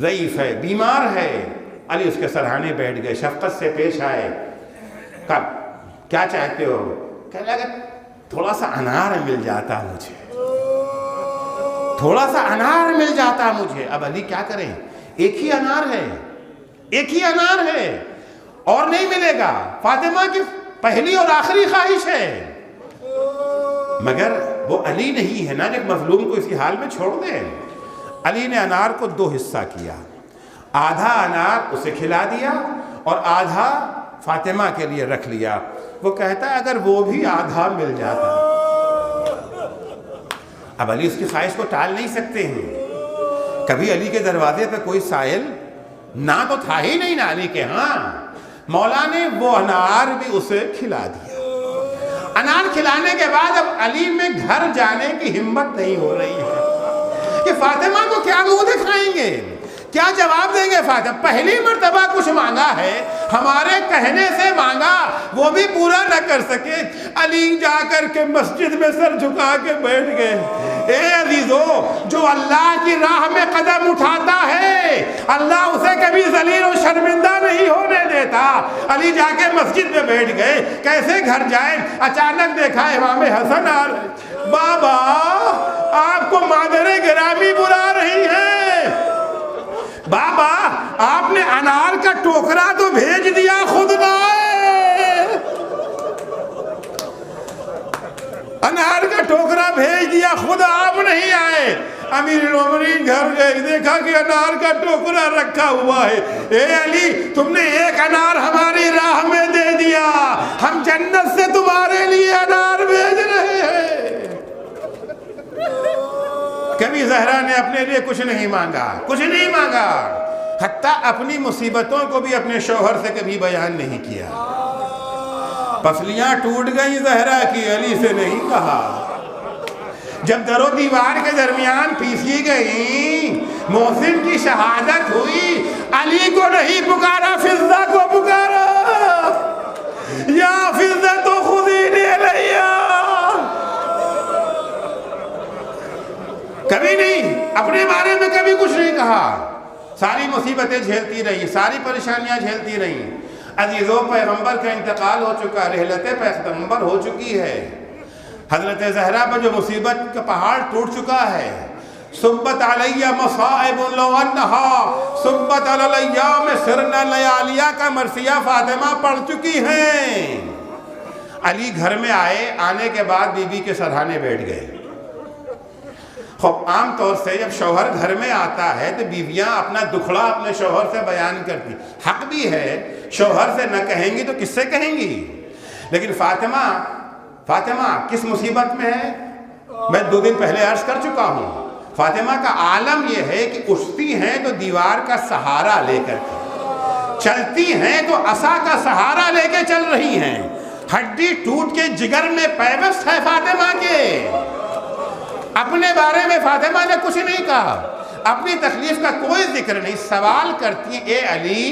ضعیف ہے، بیمار ہے۔ علی اس کے سرہانے بیٹھ گئے، شفقت سے پیش آئے، کہا کیا چاہتے ہو؟ کہنے لگا تھوڑا سا انار مل جاتا مجھے، تھوڑا سا انار مل جاتا مجھے۔ اب علی کیا کریں، ایک ہی انار ہے، ایک ہی انار ہے اور نہیں ملے گا، فاطمہ کی پہلی اور آخری خواہش ہے۔ مگر وہ علی نہیں ہے نا ایک مظلوم کو اسی حال میں چھوڑ دے۔ علی نے انار کو 2 حصہ کیا، آدھا انار اسے کھلا دیا اور آدھا فاطمہ کے لیے رکھ لیا۔ وہ کہتا ہے اگر وہ بھی آدھا مل جاتا۔ اب علی اس کی خواہش کو ٹال نہیں سکتے ہیں۔ کبھی علی کے دروازے پہ کوئی سائل نہ تو تھا ہی نہیں نا علی کے ہاں، مولا نے وہ انار بھی اسے کھلا دیا۔ انار کھلانے کے بعد اب علی میں گھر جانے کی ہمت نہیں ہو رہی ہے کہ فاطمہ کو کیا منہ دکھائیں گے، کیا جواب دیں گے۔ فاطمہ پہلی مرتبہ کچھ مانگا ہے، ہمارے کہنے سے مانگا، وہ بھی پورا نہ کر سکے۔ علی جا کر کے مسجد میں سر جھکا کے بیٹھ گئے۔ اے عزیزو، جو اللہ کی راہ میں قدم اٹھاتا ہے اللہ اسے کبھی ذلیل و شرمندہ نہیں ہونے دیتا۔ علی جا کے مسجد میں بیٹھ گئے، کیسے گھر جائیں، اچانک دیکھا امام حسن آ رہے۔ بابا آپ کو مادر گرامی بلا رہی ہے۔ بابا آپ نے انار کا ٹوکرا تو بھیج دیا، خود لائے۔ انار کا ٹوکرا بھیج دیا، خود آپ نہیں آئے۔ امیر المومنین گھر گئے، دیکھا کہ انار کا ٹوکرا رکھا ہوا ہے۔ اے علی، تم نے ایک انار ہماری راہ میں دے دیا، ہم جنت سے تمہارے لیے انار بھیج رہے ہیں۔ کبھی زہرا نے اپنے لیے کچھ نہیں مانگا، کچھ نہیں مانگا، حتیٰ اپنی مصیبتوں کو بھی اپنے شوہر سے کبھی بیان نہیں کیا۔ پسلیاں ٹوٹ گئیں زہرا کی، علی سے نہیں کہا۔ جب در و دیوار کے درمیان پیسی گئی، محسن کی شہادت ہوئی، علی کو نہیں پکارا، فضہ کو پکارا، یا فضہ تو خذینی الیہ۔ کبھی نہیں، اپنے بارے میں کبھی کچھ نہیں کہا۔ ساری مصیبتیں جھیلتی رہی، ساری پریشانیاں جھیلتی رہی۔ عزیزوں، پیغمبر کا انتقال ہو چکا، رحلت پیغمبر ہو چکی ہے۔ حضرت زہرا پر جو مصیبت کا پہاڑ ٹوٹ چکا ہے، صبت علیہ مصائب لو انہا صبت علی الایام سرنا لیالیہ کا مرثیہ فاطمہ پڑھ چکی ہیں۔ علی گھر میں آئے، آنے کے بعد بی بی کے سرہانے بیٹھ گئے۔ خوب عام طور سے جب شوہر گھر میں آتا ہے تو بیویاں اپنا دکھڑا اپنے شوہر سے بیان کرتی، حق بھی ہے، شوہر سے نہ کہیں گی تو کس سے کہیں گی؟ لیکن فاطمہ کس مصیبت میں ہے؟ میں 2 دن پہلے عرض کر چکا ہوں، فاطمہ کا عالم یہ ہے کہ اٹھتی ہیں تو دیوار کا سہارا لے کر کے، چلتی ہیں تو عصا کا سہارا لے کے چل رہی ہیں، ہڈی ٹوٹ کے جگر میں پیوست ہے فاطمہ کے۔ اپنے بارے میں فاطمہ نے کچھ نہیں کہا، اپنی تکلیف کا کوئی ذکر نہیں۔ سوال کرتی ہیں، اے علی،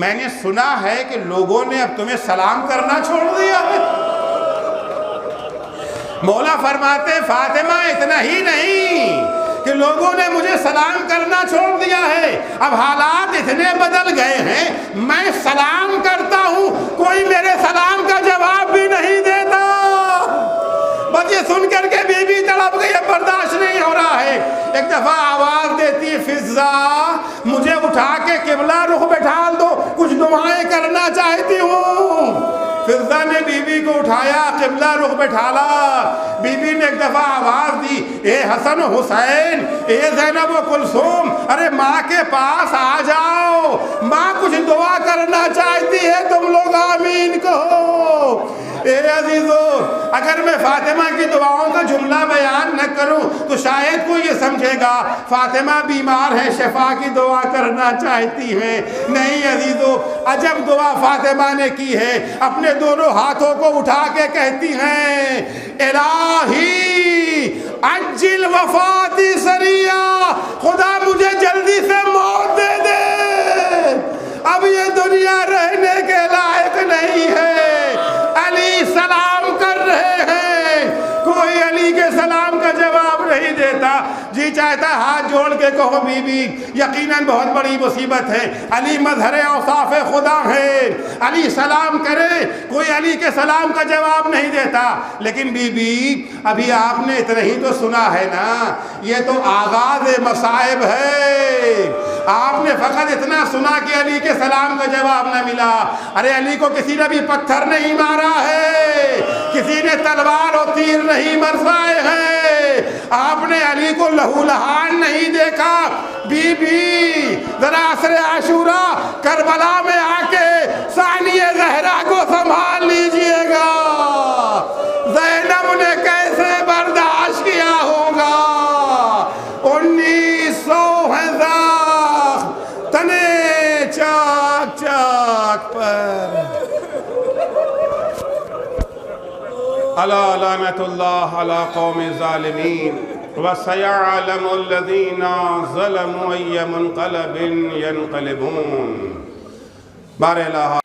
میں نے سنا ہے کہ لوگوں نے اب تمہیں سلام کرنا چھوڑ دیا ہے۔ مولا فرماتے ہیں فاطمہ اتنا ہی نہیں کہ لوگوں نے مجھے سلام کرنا چھوڑ دیا ہے، اب حالات اتنے بدل گئے ہیں، میں سلام کرتا ہوں، کوئی میرے سلام کا جواب بھی نہیں دیتا۔ بس یہ سن کر کے بی بی تڑپ گئی، اب برداشت نہیں ہو رہا ہے۔ ایک دفعہ آواز دیتی ہے، فضہ مجھے اٹھا کے قبلہ رخ بٹھا دو، کچھ دعائیں کرنا چاہتی ہوں۔ فضہ نے بی بی کو اٹھایا، قبلہ رخ بٹھالا۔ بی بی نے ایک دفعہ آواز دی، اے حسن حسین، اے زینب و کلثوم، ارے ماں کے پاس آ جاؤ، ماں کچھ دعا کرنا چاہتی ہے، تم لوگ آمین کہو۔ اے عزیزو، اگر میں فاطمہ کی دعاؤں کا جملہ بیان نہ کروں تو شاید کوئی یہ سمجھے گا فاطمہ بیمار ہے، شفا کی دعا کرنا چاہتی ہیں۔ نہیں عزیزو، عجب دعا فاطمہ نے کی ہے، اپنے دونوں ہاتھوں کو اٹھا کے کہتی ہیں، الہی عجل وفاتی سریہ، خدا مجھے جلدی سے موت دے دے، اب یہ دنیا رہنے کے لائق نہیں ہے۔ علی سلام کر رہے ہیں، کوئی علی کے سلام کا جواب نہیں دیتا۔ جی چاہتا ہاتھ جوڑ کے کہو بی بی یقیناً بہت بڑی مصیبت ہے، علی مظہر اوصاف خدا ہے، علی سلام کرے، کوئی علی کے سلام کا جواب نہیں دیتا۔ لیکن بی بی ابھی آپ نے اتنا ہی تو سنا ہے نا، یہ تو آغاز مصائب ہے۔ آپ نے فقط اتنا سنا کہ علی کے سلام کا جواب نہ ملا۔ ارے علی کو کسی نے بھی پتھر نہیں مارا ہے، کسی نے تلوار اور تیر نہیں برسائے ہیں، آپ نے علی کو لہو لہان نہیں دیکھا۔ بی بی ذرا عصر عاشوراء کربلا میں آ کے ثانی زہرا کو سنبھال لیجئے گا، زینب نے کیسے برداشت کیا ہوگا۔ 1900 ہزار تنے چاک چاک پر، الا لعنت اللہ علی قوم الظالمین وسيعلم الذين ظلموا أي منقلب ينقلبون۔ بارے اللہ